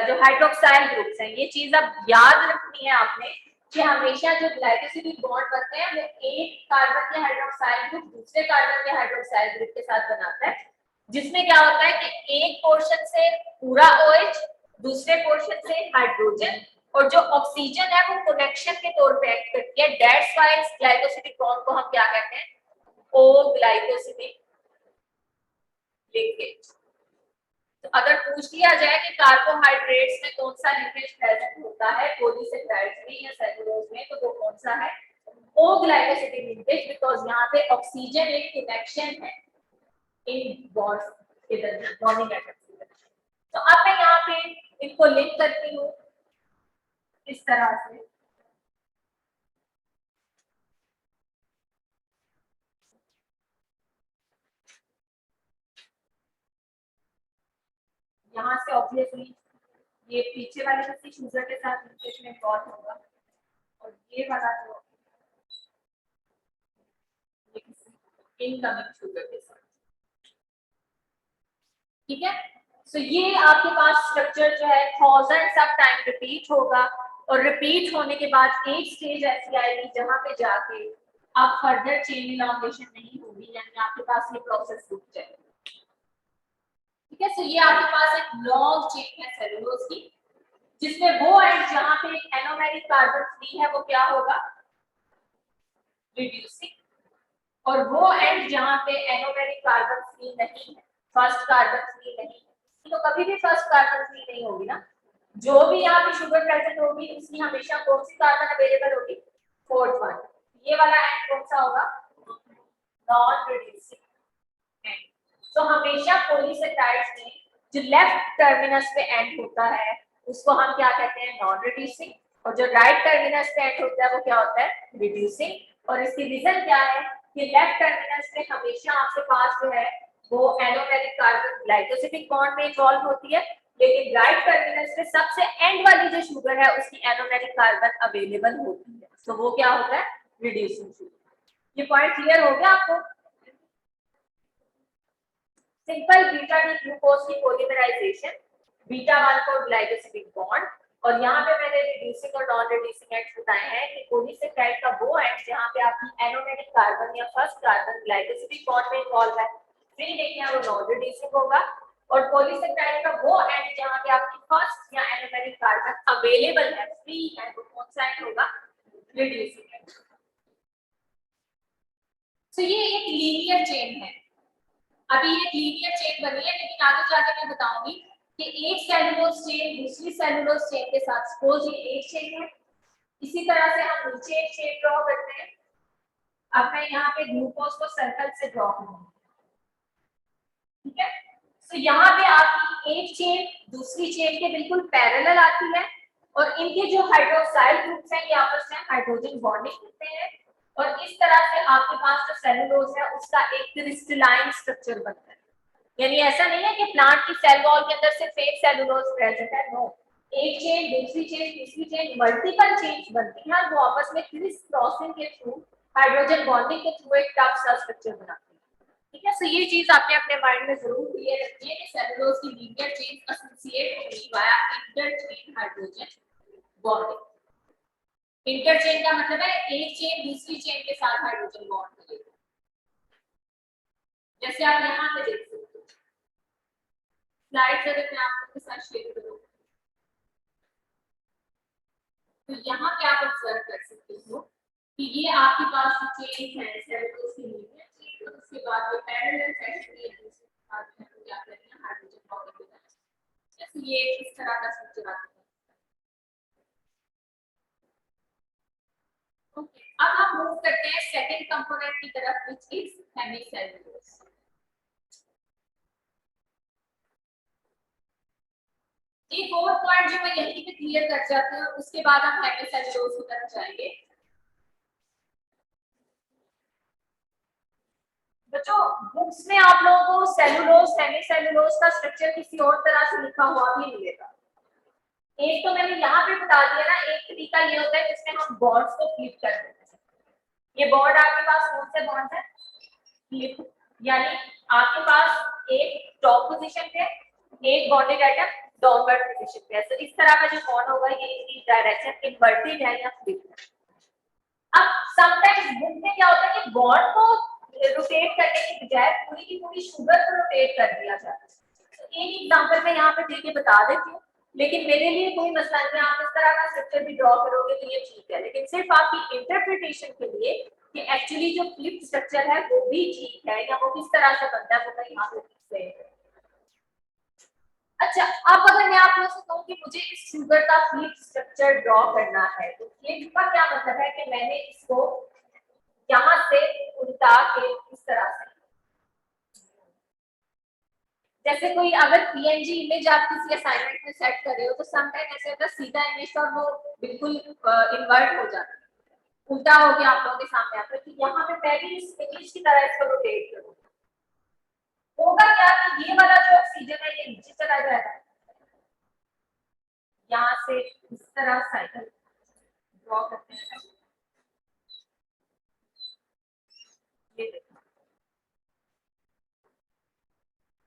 जो हाइड्रोक्साइल ग्रुप्स हैं, ये चीज अब याद रखनी है आपने कि हमेशा जो ग्लाइकोसिडिक बॉन्ड बनते हैं वो एक कार्बन के हाइड्रोक्साइल ग्रुप दूसरे कार्बन के हाइड्रोक्साइल ग्रुप के साथ बनाता है, जिसमें क्या होता है कि एक पोर्शन से पूरा OH, दूसरे पोर्शन से हाइड्रोजन और जो ऑक्सीजन है वो कनेक्शन के तौर पे एक्ट करती है। दैट्स व्हाई इस ग्लाइकोसिडिक बॉन्ड को हम क्या कहते हैं? ओ ग्लाइकोसिडिक लिंकेज। तो अगर पूछ लिया जाए कि कार्बोहाइड्रेट्स में कौन सा लिंकेज प्रेजेंट होता है पॉलीसेकेराइड्स में या सेलुलोज में, तो वो कौन सा है? ओ ग्लाइकोसिडिक लिंकेज, बिकॉज यहाँ पे ऑक्सीजन एक कनेक्शन है इन बॉन्ड्स के दरमियान, बॉन्डिंग एटम्स के दरमियान। तो अब मैं यहाँ पे इनको लिंक करती हूँ इस तरह से। यहाँ से ऑब्वियसली ये पीछे वाले किसी शुगर के साथ लिंकेज में इन्वॉल्व होगा और ये वाला जो ये किसी इनकमिंग शुगर के साथ, ठीक है। सो ये आपके पास स्ट्रक्चर जो है 1000 ऑफ टाइम रिपीट होगा और रिपीट होने के बाद एक स्टेज ऐसी आएगी जहां पे जाके आप फर्दर चेन इलांगेशन नहीं होगी, यानी आपके पास ये प्रोसेस रुक जाएगा, ठीक है। सो ये आपके पास एक लॉन्ग चेन है सेलुलोज की, जिसमें वो एंड जहां पे एक एनोमेरिक कार्बन फ्री है वो क्या होगा? रिड्यूसिंग। और वो एंड जहां पे एनोमेरिक कार्बन फ्री नहीं है, फर्स्ट कार्बन फ्री नहीं है, तो कभी भी फर्स्ट कार्बन फ्री नहीं होगी ना। जो भी यहाँ पे शुगर प्रेजेंट होगी उसकी हमेशा कौन सी कार्बन अवेलेबल होगी? Fourth one. ये वाला एंड कौन सा होगा? Non reducing and. तो हमेशा पॉलीसेकेराइड्स में जो लेफ्ट टर्मिनस पे एंड होता है उसको हम क्या कहते हैं? Non reducing. और जो राइट टर्मिनस पे एंड होता है वो क्या होता है? रिड्यूसिंग। और इसकी रीजन क्या है कि लेफ्ट टर्मिनस पे हमेशा आपके पास जो है वो एनोमेरिक कार्बन ग्लाइकोसिडिक बॉन्ड में इन्वॉल्व होती है, लेकिन राइट टर्मिनस पे सबसे एंड वाली जो शुगर है उसकी एनोमेरिक कार्बन अवेलेबल होती है, तो वो क्या होता है? Reducing sugar. ये पॉइंट क्लियर हो गया आपको? सिंपल बीटा डी ग्लूकोज की पॉलीमराइजेशन, बीटा 1 ग्लाइकोसिडिक बॉन्ड, और यहाँ पे मैंने रिड्यूसिंग और नॉन रिड्यूसिंग एंड्स बताए हैं कि पॉलीसेकेराइड का वो एंड जहाँ पे आपकी एनोमेरिक कार्बन या फर्स्ट कार्बन ग्लाइकोसिडिक बॉन्ड में इन्वॉल्व है फ्री नहीं है, वो नॉन रिड्यूसिंग होगा। और पॉलीसेकेराइड का वो एंड जहाँ पे आपकी फर्स्ट या एनोमेरिक कार्बन अवेलेबल है, फ्री है, वो कौन सा एंड होगा? Reducing and. तो ये एक लीनियर चेन है। अभी ये लीनियर चेन बनी है, लेकिन आगे जाके मैं बताऊंगी कि एक सेलुलोज चेन दूसरी सेलुलोज चेन के साथ, सपोज ये एक चेन है, इसी तरह से हम नीचे एक चेन ड्रॉ करते हैं। अब मैं यहाँ पे ग्लूकोज को सर्कल से ड्रॉ करूंगी, ठीक है। तो यहाँ पे आपकी एक चेन दूसरी चेन के बिल्कुल पैरेलल आती है और इनके जो हाइड्रोक्साइल ग्रुप्स हैं ये आपस में हाइड्रोजन बॉन्डिंग करते हैं और इस तरह से आपके पास जो सेलुलोज है उसका एक क्रिस्टलाइन स्ट्रक्चर बनता है। यानी ऐसा नहीं है कि प्लांट की सेल वॉल के अंदर सिर्फ एक सेलुलोज प्रेजेंट है, नो, एक चेन दूसरी चेन तीसरी चेन मल्टीपल चेन्स बनती हैं, वो आपस में क्रिस क्रॉसिंग के थ्रू हाइड्रोजन बॉन्डिंग के थ्रू एक टफ सा स्ट्रक्चर बनाती है, ठीक है। सो ये चीज आपने अपने माइंड में जरूर क्लियर रखनी है कि सेलुलोज की लीनियर चेन एसोसिएट होगी via inter chain hydrogen bonding. Interchain का मतलब है एक चेन दूसरी चेन के साथ हाइड्रोजन बॉन्ड करेगी। जैसे आप यहाँ पे देख सकते हो, स्लाइड्स अगर मैं आप लोगों के साथ शेयर करूँ तो यहाँ पे आप ऑब्जर्व कर सकते हो कि ये आपके पास जो चेन है सेलुलोज की लीनियर चेन, और उसके बाद ये पैरेलल फैशन है दूसरे साथ में तो क्या करते हैं हाइड्रोजन बॉन्ड के साथ। जैसे ये इस तरह का स्ट्रक्चर आता है। ओके, अब हम मूव करते हैं सेकंड कंपोनेंट की तरफ व्हिच इज हेमिसेलुलोज। एक और पॉइंट जो मैं यहीं पे क्लियर कर जाती हूँ, उसके बाद हम हेमिसेलुलोज की तरफ जाएंगे। बच्चों बुक्स में आप लोगों को सेलुलोज हेमिसेलुलोज का स्ट्रक्चर किसी और तरह से लिखा हुआ भी मिलेगा। एक तो मैंने यहाँ पे बता दिया ना, एक तरीका ये होता है जिसमें हम बॉन्ड्स को फ्लिप कर देते हैं। ये बॉन्ड आपके पास कौन से बॉन्ड है? फ्लिप, यानी आपके पास एक टॉप पोजीशन पे एक बॉन्डेड एटम डाउनवर्ड पोजीशन पे है। तो इस तरह का जो बॉन्ड होगा ये इसकी डायरेक्शन इनवर्टेड है या फ्लिप है। अब समटाइम्स बुक में क्या होता है कि बॉन्ड को रोटेट करने की बजाय पूरी की पूरी शुगर को रोटेट कर दिया जाता है। तो एक एग्जांपल मैं यहाँ पे देके बता देती हूँ, लेकिन मेरे लिए कोई मसला नहीं, आप इस तरह का स्ट्रक्चर भी ड्रॉ करोगे तो ये ठीक है, लेकिन सिर्फ आपकी इंटरप्रिटेशन के लिए कि एक्चुअली जो फ्लिप स्ट्रक्चर है वो भी ठीक है या वो किस तरह से बनता है वो मैं यहाँ पे लिख रही हूँ। अच्छा, अब अगर मैं आप लोगों से कहूँ कि मुझे इस शुगर का फ्लिप स्ट्रक्चर ड्रॉ करना है तो फ्लिप का क्या मतलब है कि मैंने इसको यहाँ से उल्टा के इस तरह से, जैसे कोई अगर पीएनजी इमेज आप किसी असाइनमेंट में सेट कर रहे हो तो समटाइम ऐसे होता है सीधा इमेज और वो बिल्कुल इन्वर्ट हो जाता है, उल्टा हो गया आप लोगों के सामने आता है। तो यहाँ पे मैं भी इस इमेज की तरह इसको रोटेट करूँ, होगा क्या कि ये वाला जो ऑक्सीजन है ये नीचे चला जाएगा, यहाँ से इस तरह साइकिल ड्रॉ करते हैं। ये देखो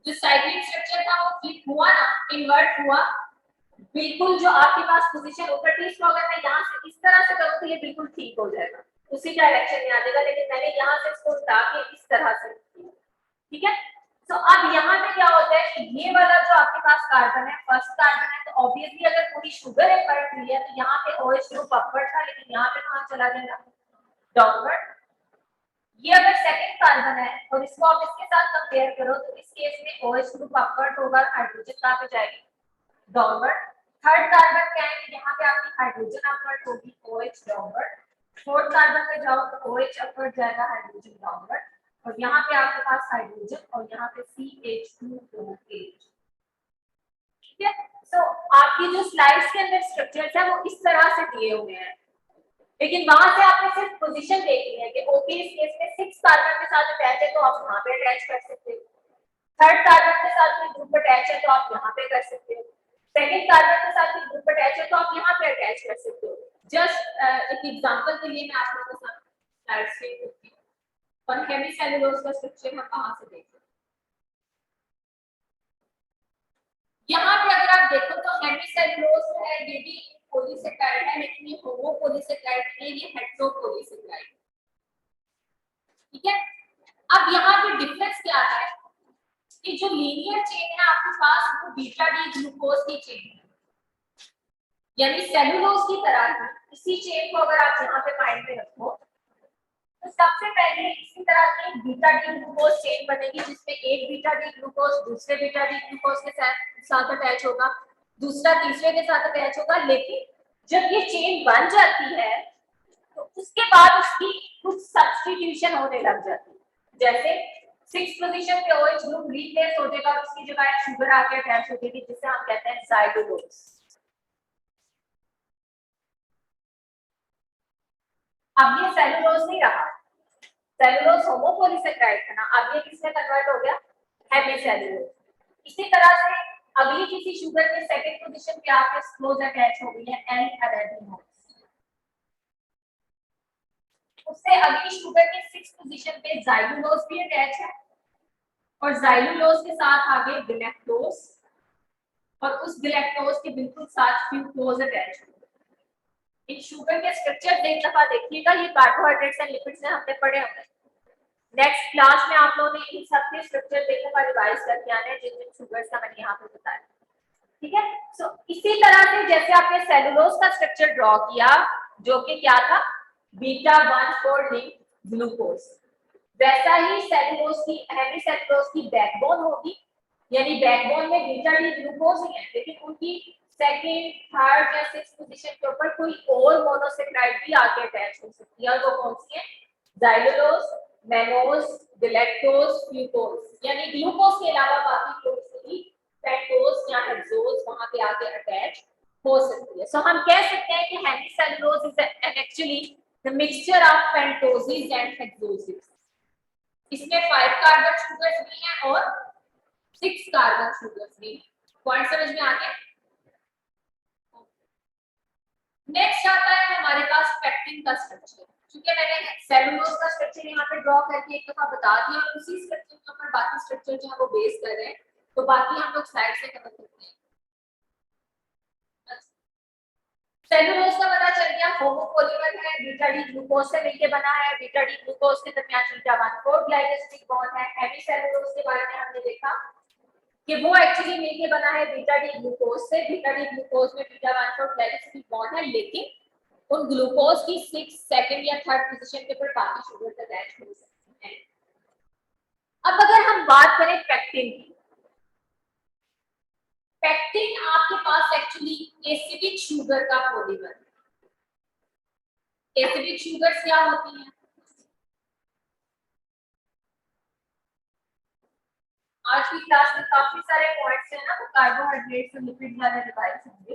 जो साइक्लिक स्ट्रक्चर था वो फ्लिप हुआ ना, इन्वर्ट हुआ, बिल्कुल जो आपके पास पोजीशन ऊपर थी इसको अगर मैं यहाँ से इस तरह से करूँ तो ये बिल्कुल ठीक हो जाएगा, उसी डायरेक्शन में आ जाएगा, लेकिन मैंने यहाँ से इसको उठा के इस तरह से किया। ठीक है, तो अब यहाँ पे क्या होता है कि ये वाला जो आपके पास कार्बन है फर्स्ट कार्बन है, तो ऑब्वियसली अगर पूरी शुगर इन्वर्ट हुई है तो यहाँ पे OH ग्रुप अपवर्ड था, लेकिन यहाँ पे कहाँ चला जाएगा? डाउनवर्ड। ये अगर सेकंड कार्बन है और इसको आप इसके साथ कंपेयर करो तो इस केस में OH ग्रुप अपवर्ड होगा, हाइड्रोजन कहाँ पे जाएगी? डाउनवर्ड। थर्ड कार्बन क्या है कि यहाँ पे आपकी हाइड्रोजन अपवर्ड होगी, OH डाउनवर्ड। फोर्थ कार्बन पे जाओ तो OH अपवर्ड जाएगा, हाइड्रोजन डाउनवर्ड, और यहाँ पे आपके पास हाइड्रोजन और यहाँ पे CH2OH। ठीक है, तो आपकी जो स्लाइड्स के अंदर स्ट्रक्चर्स है वो इस तरह से दिए हुए हैं, लेकिन वहां से आपने सिर्फ पोजीशन देखनी है कि ओके इस केस में 6 कार्बन के साथ अटैच है तो आप वहां पे अटैच कर सकते हो, थर्ड कार्बन के साथ कोई ग्रुप अटैच है तो आप यहाँ पे कर सकते हो, सेकंड कार्बन के साथ कोई ग्रुप अटैच है तो आप यहाँ पे अटैच कर सकते हो। जस्ट एक एग्जांपल के लिए मैं आप लोगों के साथ स्लाइड शेयर करती हूँ और हेमिसेलुलोज का स्ट्रक्चर हम कहां से देखें। यहाँ पे अगर आप देखो तो हेमिसेलुलोज है ये भी पॉलीसेकेराइड है, लेकिन ये होमोपॉलीसेकेराइड नहीं है, ये हेटेरोपॉलीसेकेराइड। ठीक है, अब यहाँ पे डिफरेंस क्या है कि जो लीनियर चेन है आपके पास वो बीटा डी ग्लूकोज की चेन है, यानी सेलुलोज की तरह ही इसी चेन को अगर आप यहाँ पे माइंड में रखो तो सबसे पहले इसी तरह की बीटा डी ग्लूकोज चेन बनेगी जिसमें एक बीटा डी ग्लूकोज दूसरे बीटा डी ग्लूकोज के साथ अटैच होगा, दूसरा तीसरे के साथ अटैच होगा, लेकिन जब ये चेन बन जाती है तो उसके बाद उसकी कुछ सब्स्टिट्यूशन होने लग जाती है, जैसे 6th पोजीशन पे OH ग्रुप रिप्लेस हो जाएगा और उसकी जगह एक शुगर आके अटैच हो जाएगी जिसे हम कहते हैं जाइलोलोज। अब ये सेलुलोज नहीं रहा, सेलुलोज होमोपॉलीसेकेराइड था ना, अब ये किसमें कन्वर्ट हो गया? हेमिसेलुलोज। इसी तरह से अगली किसी शुगर के सेकंड पोजीशन पे आके क्लोज अटैच हो गई है L-अरेनिनोज, उससे अगली शुगर के 6th पोजीशन पे जाइलोलोज भी अटैच है और जाइलोलोज के साथ आगे गैलेक्टोज, और उस गैलेक्टोज के बिल्कुल साथ फ्रूक्टोज अटैच है। इन शुगर के स्ट्रक्चर एक दफा देखिएगा, ये कार्बोहाइड्रेट्स एंड लिपिड्स में हमने पढ़े होंगे। नेक्स्ट क्लास में आप लोगों ने इन सब के स्ट्रक्चर एक दफा रिवाइज करके आने हैं, जिन जिन शुगर्स का मैंने यहाँ पे बताया, ठीक है। सो इसी तरह से जैसे आपने सेलुलोज का स्ट्रक्चर ड्रॉ किया, जो कि क्या था, बीटा 1 4 लिंक ग्लूकोज, वैसा ही सेलुलोज की, हेमीसेलुलोज की बैकबोन होगी, यानी बैकबोन में बीटा डी ग्लूकोज ही है, लेकिन उनकी सेकंड, थर्ड या सिक्स्थ पोजीशन के ऊपर कोई और मोनोसेक्राइड भी आके अटैच हो सकती है, और वो कौन सी है, जाइलोलोज, मेनोज, गैलेक्टोज, ग्लूकोज, यानी ग्लूकोज के अलावा बाकी कोई सी पेंटोज या हेक्सोज वहां पे आके अटैच हो सकती है। सो हम कह सकते हैं कि hemicellulose is actually the mixture of पेंटोजेस and hexoses. इसमें 5 कार्बन शुगर्स भी हैं और 6 कार्बन शुगर्स भी हैं। पॉइंट समझ में आ गया? नेक्स्ट आता है हमारे पास पेक्टिन का स्ट्रक्चर। क्योंकि मैंने सेलुलोज का स्ट्रक्चर यहाँ पे ड्रॉ करके एक दफा बता दिया, और उसी स्ट्रक्चर के ऊपर बाकी स्ट्रक्चर जो है वो बेस कर रहे हैं, तो बाकी हम लोग साइड से कवर करते हैं। सेलुलोज का पता चल गया, होमोपोलिमर है, बीटा डी ग्लूकोज से मिलकर बना है, बीटा डी ग्लूकोज के दरमियान बीटा 1 4 ग्लाइकोसिडिक बॉन्ड है। हेमीसेलुलोज के बारे में हमने देखा कि वो एक्चुअली मिलके बना है बीटा डी ग्लूकोज से, बीटा डी ग्लूकोज में बीटा 1 4 ग्लाइकोसिडिक बॉन्ड है, लेकिन उन ग्लूकोज की 6 सेकंड या थर्ड पोजीशन के ऊपर बाकी शुगर अटैच हो सकती है। अब अगर हम बात करें पेक्टिन की, पेक्टिन आपके पास एक्चुअली एसिडिक शुगर का पॉलीमर है। एसिडिक शुगर्स क्या होती हैं? आज की क्लास में काफी सारे पॉइंट्स हैं ना, वो कार्बोहाइड्रेट्स और लिपिड्स वाले रिवाइज होंगे।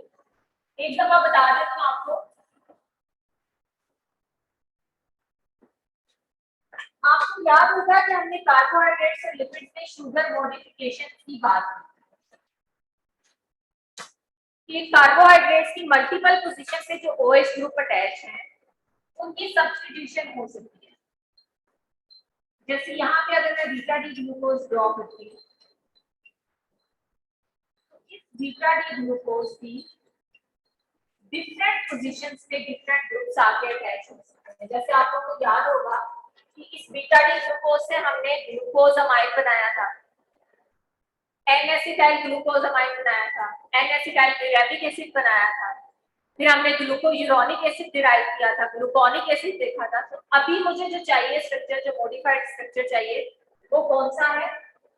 एक दफा बता देता हूं आपको, आपको याद होगा कि हमने कार्बोहाइड्रेट्स और लिपिड्स में शुगर मॉडिफिकेशन की बात की कि कार्बोहाइड्रेट्स की मल्टीपल पोजीशन से जो OH ग्रुप अटैच है उनकी सब्स्टिट्यूशन हो सकती है। जैसे यहाँ पे अगर मैं बीटा डी ग्लूकोज ड्रॉ करती हूँ, तो इस बीटा डी ग्लूकोज की डिफरेंट पोजीशंस पे डिफरेंट ग्रुप्स आके अटैच हो सकते हैं। जैसे आप लोगों को याद होगा कि इस बीटा डी ग्लूकोज से हमने ग्लूकोजामाइड बनाया था, N-एसिटाइल ग्लूकोजामाइड बनाया था, N-एसिटाइल यूरेनिक एसिड बनाया था, फिर हमने ग्लूकोयूरोनिक एसिड डिराइव किया था, ग्लूकोनिक एसिड देखा था। तो अभी मुझे जो चाहिए स्ट्रक्चर, जो मॉडिफाइड स्ट्रक्चर चाहिए, वो कौन सा है?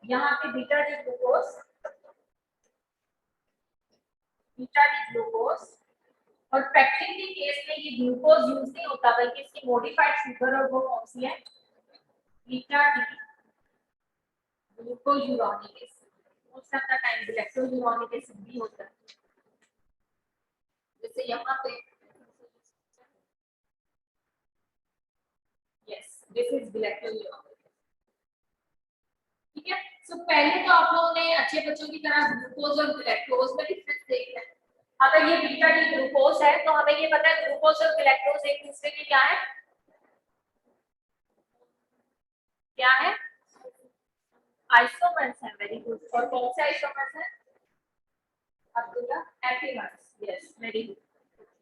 यहाँ पे beta D glucose, beta D glucose, और पेक्टिन के केस में ये ग्लूकोज यूज नहीं होता, बल्कि इसकी मॉडिफाइड शुगर, और वो कौन सी है? Beta D glucuronic acid. Most of the time galacturonic acid भी होता है। जैसे यहाँ पे यस, दिस इज गैलेक्टोयूरोनिक, ठीक है। सो पहले तो आप लोगों ने अच्छे बच्चों की तरह ग्लूकोज और गैलेक्टोज में डिफरेंस देखना है। अगर ये बीटा डी ग्लूकोज है तो हमें ये पता है ग्लूकोज और गैलेक्टोज एक दूसरे के क्या है, क्या है? आइसोमर्स है। Very good. और कौन से आइसोमर्स है Abdullah? Epimers. Yes, very good.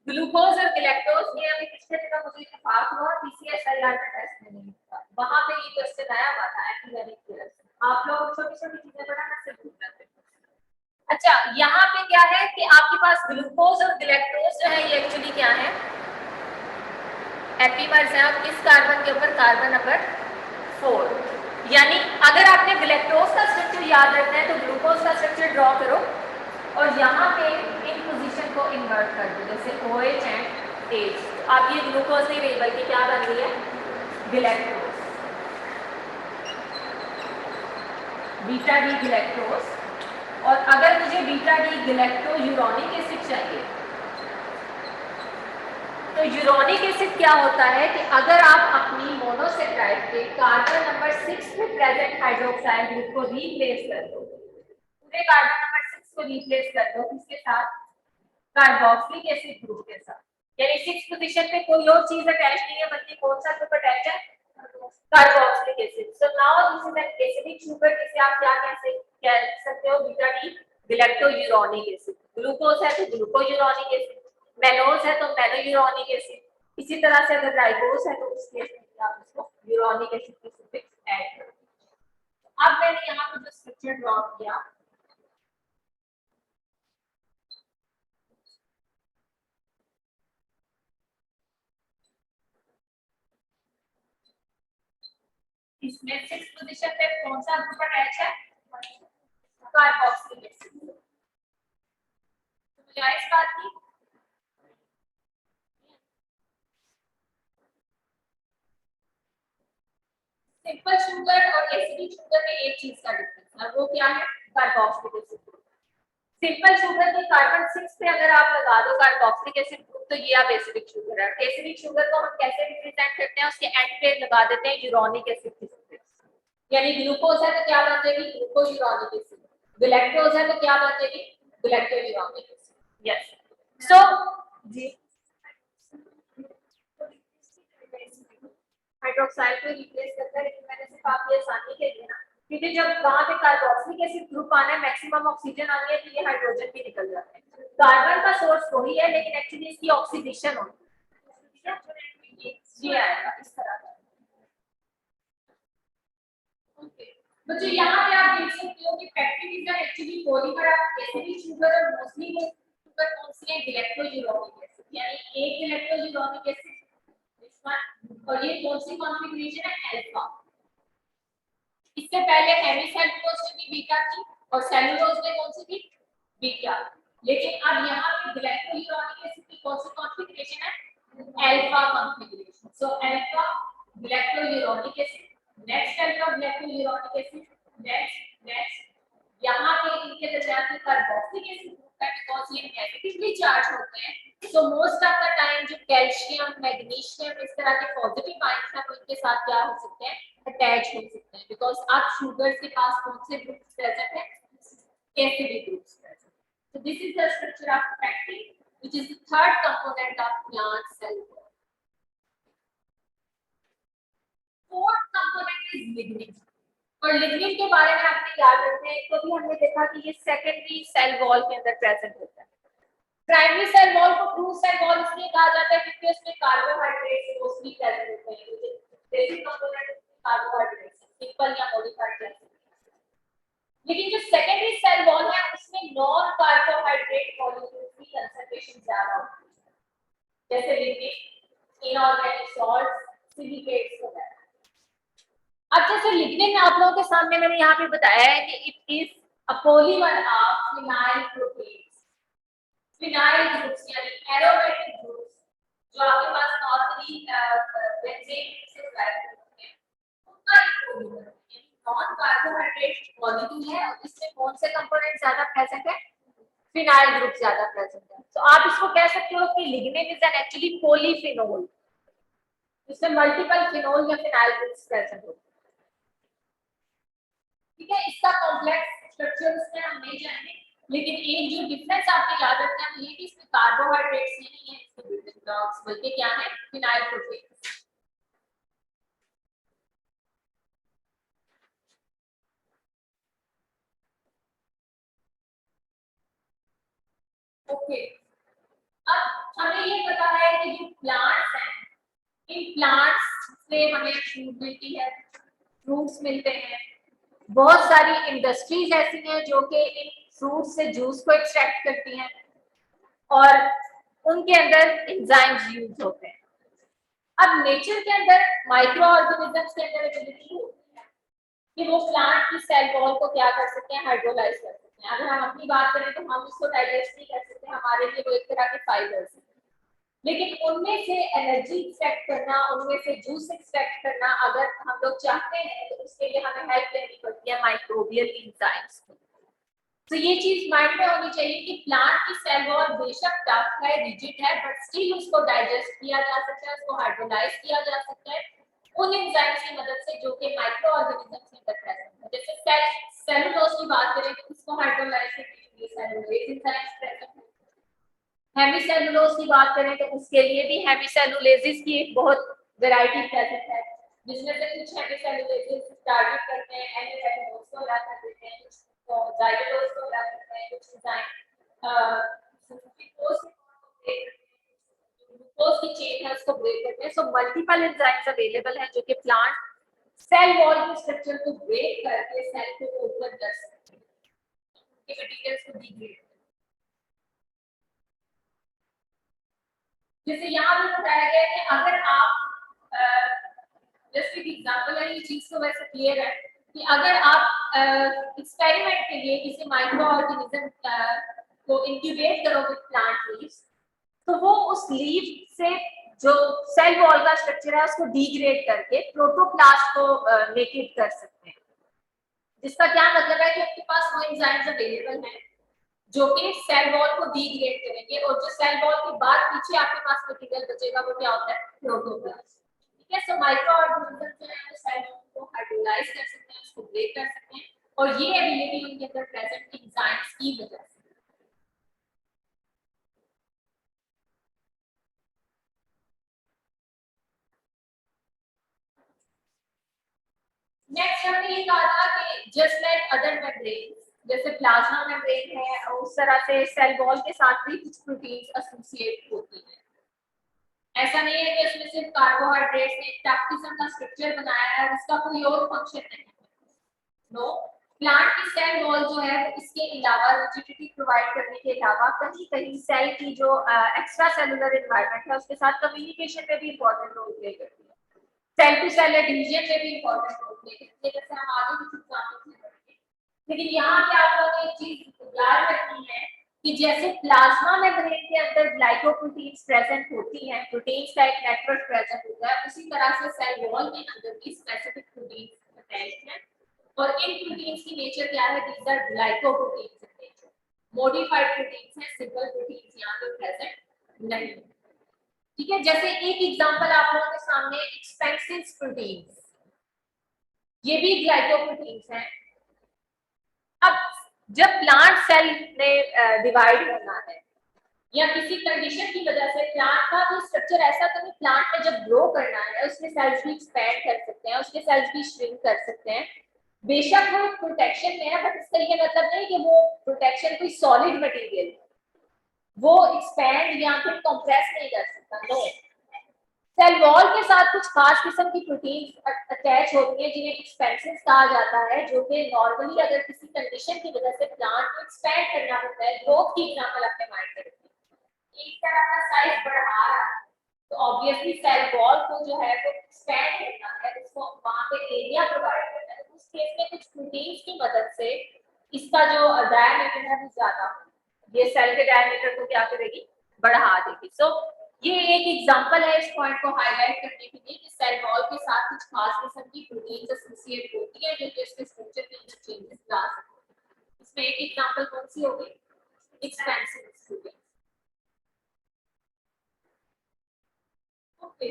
Glucose और गैलेक्टोज, ये अभी पिछले दिनों मुझे इत्तेफाक हुआ PCSIR का टेस्ट में नहीं था, वहां पे ये क्वेश्चन आया हुआ था एपिमेरिक केयर। आप लोग छोटी-छोटी चीजें पढ़ना से भूल जाते हैं। अच्छा, यहाँ पे क्या है कि आपके पास ग्लूकोज और गैलेक्टोज जो है ये एक्चुअली क्या है, एपिमर्स है। और किस कार्बन के ऊपर? Carbon number 4। यानी अगर आपने गैलेक्टोज का स्ट्रक्चर याद रखना है तो ग्लूकोज का स्ट्रक्चर ड्रॉ करो और यहाँ पे इन पोजीशन को इन्वर्ट कर दो, जैसे OH एंड H। आप ये ग्लूकोज नहीं रही बल्कि क्या बन रही है? Galactose, beta D galactose. और अगर मुझे बीटा डी गैलेक्टोयूरोनिक एसिड चाहिए, तो यूरोनिक एसिड क्या होता है कि अगर आप अपनी मोनोसेक्राइड के कार्बन नंबर 6 में प्रेजेंट हाइड्रोक्साइल ग्रुप को रिप्लेस कर दो, पूरे कार्बन नंबर 6 को रिप्लेस कर दो किसके साथ? कार्बोक्सिलिक एसिड ग्रुप के साथ। यानी 6 पोजीशन पे कोई और चीज अटैच नहीं है, बल्कि कौन सा ग्रुप अटैच है? Carboxylic acid. So now this is an acidic sugar, जिसे आप क्या कह सकते हो? Beta D galacturonic acid. Glucose है तो ग्लूकोयूरोनिक एसिड, मेनोज है तो मेनोयूरोनिक एसिड, इसी तरह से अगर राइबोस है तो उस केस में आप इसको यूरोनिक एसिड की सफिक्स ऐड कर दीजिए। अब मैंने यहाँ पे जो स्ट्रक्चर ड्रॉ किया, इसमें 6 पोजीशन पे कौन सा ग्रुप अटैच है, कार्बोक्सिलिक एसिड। तो क्या इस बात की सिंपल शुगर और एसिडिक शुगर में एक चीज का डिफरेंस है, वो क्या है, कार्बोक्सिलिक एसिड। सिंपल शुगर के कार्बन 6 पे अगर आप लगा दो कार्बोक्सिलिक एसिड ग्रुप तो ये आप एसिडिक शुगर है। एसिडिक शुगर को हम कैसे रिप्रेजेंट करते हैं, उसके एंड पे लगा देते हैं यूरोनिक एसिड की सफिक्स, यानी ग्लूकोज है तो क्या बन जाएगी, ग्लूकोज यूरोनिक एसिड, गैलेक्टोज है तो क्या बन जाएगी, गैलेक्टो यूरोनिक एसिड। यस, सो जी हाइड्रोक्साइड को रिप्लेस करता है, लेकिन मैंने सिर्फ आपकी आसानी के लिए ना, क्योंकि जब वहां पे कार्बोक्सिलिक एसिड ग्रुप आना है, मैक्सिमम ऑक्सीजन आनी है, तो ये हाइड्रोजन भी निकल जाते हैं। कार्बन का सोर्स वही है, लेकिन एक्चुअली इसकी ऑक्सीडेशन होती है, ये आएगा इस तरह का। ओके, बच्चों यहाँ पे आप देख सकते हो कि peptide actually polymer of acidic sugar और मोस्टली वो शुगर कौन सी है, गैलेक्टोयूरोनिक एसिड, यानी एक गैलेक्टोयूरोनिक एसिड दिस वन, और ये कौन सी कॉन्फ़िगरेशन है, अल्फा। इससे पहले हेमीसेलुलोज में भी बीटा थी और सेलुलोज में कौन सी थी, बीटा, लेकिन अब यहाँ पे ग्लाइकोयूरोनिक एसिड की कौन सी कॉन्फ़िगरेशन है, alpha configuration. So alpha glycuronic acid, next alpha glycuronic acid, next यहाँ पे इनके दरमियान में कार्बोक्सिलिक एसिड ग्रुप है, बिकॉज़ ये नेगेटिवली चार्ज होते हैं, so most of the time जो कैल्शियम मैग्नीशियम इस तरह के पॉजिटिव आयंस हैं वो इनके साथ क्या हो सकते हैं, अटैच हो सकते हैं, बिकॉज़ अब शुगर्स के पास कौन से ग्रुप्स प्रेजेंट है, acidic groups present. So this is the structure of pectin, which is the third component of plant cell wall. Fourth component is lignin. और लिग्निन के बारे में आपने याद रखना है, तो भी हमने देखा कि ये सेकेंडरी सेल वॉल के अंदर प्रेजेंट होता है। प्राइमरी सेल वॉल को ट्रू सेल वॉल इसलिए कहा जाता है क्योंकि उसमें कार्बोहाइड्रेट्स मोस्टली प्रेजेंट होते हैं, बेसिक कंपोनेंट कार्बोहाइड्रेट्स सिंपल या मॉडिफाइड जैसे। लेकिन जो सेकेंडरी सेल वॉल है उसमें नॉन कार्बोहाइड्रेट मॉलिक्यूल्स की कंसंट्रेशन ज्यादा होती है, जैसे लिग्निन, इनऑर्गेनिक सॉल्ट्स, सिलिकेट्स वगैरह। अब जैसे लिग्निन आप लोगों के सामने मैंने यहाँ पे बताया है कि it is a polymer of phenyl proteins, phenyl groups यानी एरोमेटिक ग्रुप्स जो आपके पास नॉर्मली बेंजीन से राइट होते हैं, उनका एक पॉलीमर है, नॉन कार्बोहाइड्रेट मॉलिक्यूल है और इसमें कौन से कंपोनेंट ज्यादा प्रेजेंट है, फिनाइल ग्रुप ज्यादा प्रेजेंट है। तो आप इसको कह सकते हो कि lignin is an actually polyphenol, इसमें मल्टीपल फिनोल या फिनाइल ग्रुप्स प्रेजेंट होते हैं। ठीक है, इसका कॉम्प्लेक्स स्ट्रक्चर उसमें हम नहीं जाएंगे, लेकिन एक जो डिफरेंस आपने याद रखना है ये कि इसमें कार्बोहाइड्रेट्स नहीं है इसके बिल्डिंग ब्लॉक्स, बल्कि क्या है, फिनाइल प्रोटीन। ओके, अब हमें ये पता है कि जो प्लांट्स हैं, इन प्लांट्स से हमें फूड मिलती है, फ्रूट्स मिलते हैं, बहुत सारी इंडस्ट्रीज ऐसी हैं जो कि इन फ्रूट से जूस को एक्सट्रैक्ट करती हैं और उनके अंदर एंजाइम्स यूज होते हैं। अब नेचर के अंदर माइक्रो ऑर्गेनिजम्स के अंदर एबिलिटी होती है कि वो प्लांट की सेल वॉल को क्या कर सकते हैं, हाइड्रोलाइज कर सकते हैं। अगर हम अपनी बात करें तो हम उसको डाइजेस्ट नहीं कर सकते, हमारे लिए वो एक तरह के फाइबर्स हैं, लेकिन उनमें से एनर्जी एक्सट्रैक्ट करना, उनमें से जूस एक्सट्रैक्ट करना अगर हम लोग चाहते हैं तो उसके लिए हमें हेल्प लेनी पड़ती है माइक्रोबियल एंजाइम्स की। तो ये चीज माइंड में होनी चाहिए कि प्लांट की सेल वॉल बेशक टफ है, रिजिड है, बट स्टिल उसको डाइजेस्ट किया जा सकता है, उसको हाइड्रोलाइज किया जा सकता है उन एंजाइम्स की मदद से जो कि माइक्रो ऑर्गेनिजम्स के अंदर प्रेजेंट है। जैसे सेलुलोज की बात करें तो उसको हाइड्रोलाइज करने के लिए सेलुलोज एंजाइम्स प्रेजेंट है। हेमीसेलुलोज की बात करें तो उसके लिए भी हेमीसेलुलेसिस की एक बहुत वैरायटी प्रेजेंट है, जिसमें से कुछ हेमीसेलुलेसिस टारगेट करते हैं एनिमल को ला कर देते हैं, कुछ तो जाइलोज को ला करते हैं, कुछ एंजाइम सिंथेटिक उसकी चेन है उसको ब्रेक करते हैं। सो मल्टीपल एंजाइम्स अवेलेबल हैं जो कि प्लांट सेल वॉल के स्ट्रक्चर को ब्रेक करके सेल को ओपन कर सकते हैं, के मटेरियल्स को डिग्रेड। जैसे यहाँ पे बताया गया है कि अगर आप जस्ट एक एग्जांपल है, ये चीज तो वैसे क्लियर है कि अगर आप एक्सपेरिमेंट के लिए किसी माइक्रो ऑर्गेनिज्म को इंक्यूबेट करो विद प्लांट लीव्स, तो वो उस लीव से जो सेल वॉल का स्ट्रक्चर है उसको डिग्रेड करके प्रोटोप्लास्ट को मेक कर सकते हैं, जिसका क्या मतलब है कि आपके पास वो एंजाइम्स अवेलेबल हैं जो कि सेल वॉल को डिग्रेड करेंगे, और जो सेल वॉल के बाद पीछे आपके पास मटेरियल बचेगा वो क्या होता है, प्रोटोप्लास्ट। ठीक है, सो माइक्रो ऑर्गेनिज्म जो है वो सेल वॉल को हाइड्रोलाइज कर सकते हैं, उसको ब्रेक कर सकते हैं, और ये एबिलिटी उनके अंदर प्रेजेंट एंजाइम्स की वजह से। नेक्स्ट हमने ये कहा था कि जस्ट लाइक अदर मेम्ब्रेन, जैसे प्लाज्मा मेम्ब्रेन है उस तरह से सेल वॉल के साथ भी कुछ प्रोटीन्स एसोसिएट होती हैं। ऐसा नहीं है कि इसमें सिर्फ कार्बोहाइड्रेट्स ने एक किस्म का स्ट्रक्चर बनाया है, उसका कोई और फंक्शन नहीं है। नो, प्लांट की सेल वॉल जो है इसके अलावा रिजिडिटी प्रोवाइड करने के अलावा कहीं कहीं सेल की जो एक्स्ट्रा सेलुलर एनवायरनमेंट है उसके साथ कम्युनिकेशन में भी इंपॉर्टेंट रोल प्ले करती है, सेल टू सेल एडहेजन में भी इंपॉर्टेंट रोल प्ले करती है, जैसे हम आगे कुछ एग्जांपल्स में पढ़ेंगे। लेकिन यहाँ पे आप लोगों ने एक चीज याद रखनी है कि जैसे प्लाज्मा मेम्ब्रेन के अंदर ग्लाइकोप्रोटीन्स प्रेजेंट होती हैं, प्रोटीन्स का एक नेटवर्क प्रेजेंट होता है, उसी तरह से सेल वॉल के अंदर भी स्पेसिफिक प्रोटीन्स अटैच्ड हैं, और इन प्रोटीन्स की नेचर क्या है, these are glycoproteins in nature, modified proteins हैं, सिंपल प्रोटीन्स यहाँ पे प्रेजेंट नहीं। ठीक है, जैसे एक एग्जांपल आप लोगों के सामने एक्सपेंसिव प्रोटीन्स, ये भी ग्लाइकोप्रोटीन्स हैं। अब जब प्लांट सेल ने डिवाइड होना है या किसी कंडीशन की वजह से प्लांट का भी स्ट्रक्चर ऐसा, तो प्लांट में जब ग्रो करना है उसके सेल्स भी एक्सपैंड कर सकते हैं, उसके सेल्स भी श्रिंक कर सकते हैं, बेशक वो प्रोटेक्शन में है, बट इसका ये मतलब नहीं कि वो प्रोटेक्शन कोई सॉलिड मटेरियल वो एक्सपैंड या फिर कंप्रेस नहीं कर सकता। नो, सेल वॉल के साथ कुछ खास किस्म की प्रोटीन अटैच होती है जिन्हें एक्सपेंसिव कहा जाता है, जो कि नॉर्मली अगर किसी कंडीशन की वजह से प्लांट को एक्सपैंड करना होता है, ग्रोथ की एग्जांपल अपने माइंड में रखिए, एक तरह का साइज बढ़ा रहा है तो ऑब्वियसली सेल वॉल को जो है वो एक्सपैंड करना है, उसको वहां पे एरिया प्रोवाइड करना है, उस केस में कुछ प्रोटीन्स की मदद से इसका जो डायमीटर है वो ज्यादा, ये सेल के डायमीटर को क्या करेगी, बढ़ा देगी। सो ये एक एग्जांपल है इस पॉइंट को हाईलाइट करने के लिए कि सेल वॉल के साथ कुछ खास किस्म की प्रोटीन्स एसोसिएट होती है जो कि इसके स्ट्रक्चर के अंदर चेंजेस ला सकती है। इसमें एक एग्जांपल कौन सी होगी, एक्सपेंसिव प्रोटीन। ओके,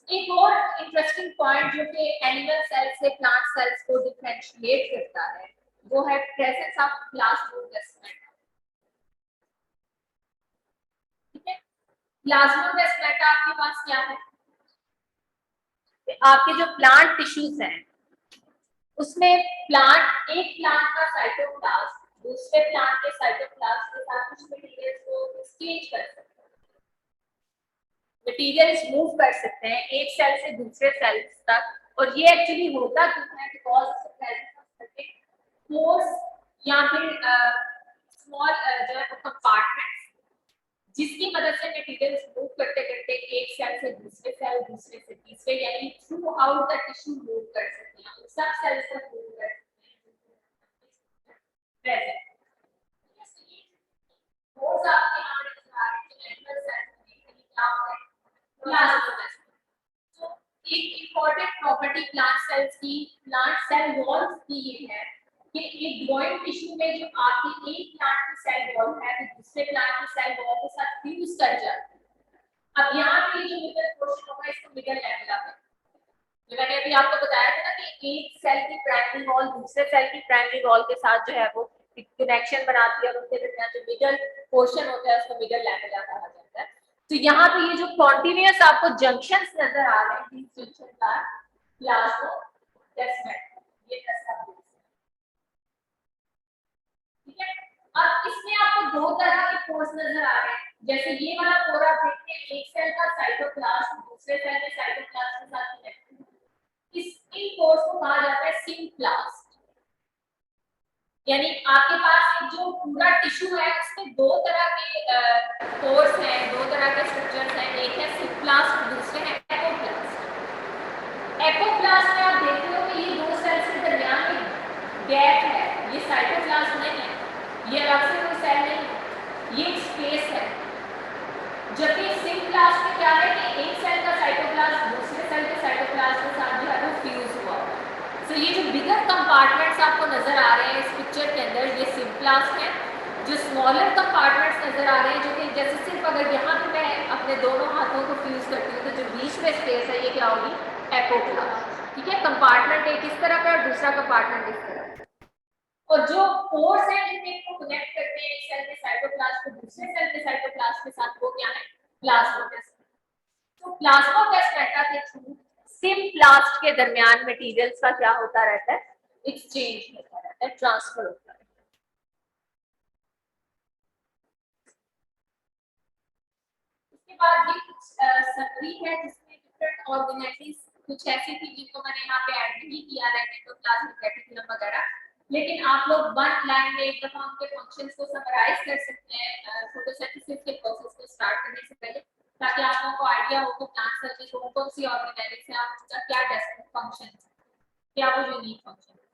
एक और इंटरेस्टिंग पॉइंट जो कि एनिमल सेल्स से प्लांट सेल्स को डिफरेंशिएट करता है वो है प्रेजेंस ऑफ प्लाज्मोडेस्माटा। ठीक है, प्लाज्मोडेस्माटा आपके पास क्या है, आपके जो प्लांट टिश्यूज हैं उसमें प्लांट, एक प्लांट का साइटोप्लाज्म दूसरे प्लांट के साइटोप्लाज्म के साथ कुछ मटेरियल्स को एक्सचेंज कर सकते हैं, मटेरियल्स मूव कर सकते हैं एक सेल से दूसरे सेल्स तक, और ये एक्चुअली होता क्यों है, because of the presence of certain pores या फिर स्मॉल जो है कंपार्टमेंट्स जिसकी मदद से मटेरियल्स मूव करते करते एक सेल से दूसरे सेल, दूसरे से तीसरे, यानी through out the tissue move कर सकते हैं, सब सेल्स तक मूव कर सकते हैं प्रेजेंट। पोर्स आपके यहाँ पे दिखा रहे हैं एनिमल सेल्स में क्या होता है, प्लाज्मोडेस्माटा। तो एक इंपॉर्टेंट प्रॉपर्टी प्लांट सेल्स की, प्लांट सेल वॉल्स की ये है कि एक ग्रोइंग टिश्यू में जो आपकी एक प्लांट की सेल वॉल है वो दूसरे प्लांट की सेल वॉल के साथ फ्यूज कर जाती है। अब यहाँ पे जो मिडल पोर्शन होगा इसको मिडल लेवल है, जो मैंने अभी आपको बताया था ना कि एक सेल की प्राइमरी वॉल दूसरे सेल की प्राइमरी वॉल के साथ जो है वो कनेक्शन बनाती है, और उनके दरमियान जो मिडल पोर्शन होता है उसको मिडल लेवल कहा जाता है। तो यहाँ पे ये जो कॉन्टिन्यूअस आपको जंक्शंस नजर आ रहे हैं, these junctions are plasmodesmata, ये दर्शाते हैं। ठीक है, अब इसमें आपको दो तरह के पोर्स नजर आ रहे हैं, जैसे ये वाला पोर आप देखते हैं एक सेल का साइटोप्लाज्म दूसरे सेल के साइटोप्लाज्म के साथ कनेक्ट है, इन कोर्स को कहा जाता है सिम्प्लास्ट। यानी आपके पास एक जो पूरा टिश्यू है उसमें दो तरह के कोर्स हैं, दो तरह के स्ट्रक्चर्स हैं, एक है सिम्प्लास्ट दूसरे है एपोप्लास्ट। एपोप्लास्ट में आप देखते हो कि ये दो सेल्स के दरमियान में गैप है, ये साइटोप्लाज्म नहीं है, ये अलग से कोई सेल नहीं है, ये एक स्पेस है। जबकि सिम्प्लास्ट में क्या है कि एक सेल का साइटोप्लाज्म दूसरे सेल के साइटोप्लाज्म के साथ जो है वो फ्यूज हुआ है। तो ये जो बिगर कंपार्टमेंट्स आपको नजर आ रहे हैं इस पिक्चर के अंदर, ये सिम्प्लास्ट है। जो स्मॉलर कंपार्टमेंट्स नजर आ रहे हैं, जो कि जैसे सिर्फ अगर यहाँ पे मैं अपने दोनों हाथों को फ्यूज करती हूँ तो जो बीच में स्पेस है ये क्या होगी, एपोप्लास्ट। ठीक है, कंपार्टमेंट एक इस तरफ है और दूसरा कंपार्टमेंट इस तरफ। और जो पोर्स हैं जिनमें इनको कनेक्ट करते हैं एक सेल के साइटोप्लाज्म को दूसरे सेल के साइटोप्लाज्म के साथ, वो क्या है, प्लाज्मोडेस्माटा। तो प्लाज्मोडेस्माटा के थ्रू सिम्प्लास्ट के दरमियान मटेरियल्स का क्या होता रहता है, एक्सचेंज होता रहता है, ट्रांसफर होता है। उसके बाद ये कुछ समरी है जिसमें डिफरेंट ऑर्गेनेलिज कुछ ऐसी थी जिनको मैंने यहाँ पे ऐड नहीं किया है, एंडोप्लाज्मिक रेटिकुलम वगैरह, लेकिन आप लोग वन लाइन में एक दफा उनके फंक्शंस को समराइज कर सकते हैं फोटोसिंथेसिस के प्रोसेस को स्टार्ट करने से पहले, ताकि आप लोगों को आइडिया हो कि प्लांट सेल में कौन कौन सी ऑर्गेनेलिज है, उनका क्या फंक्शन है, क्या वो यूनिक फंक्शन है।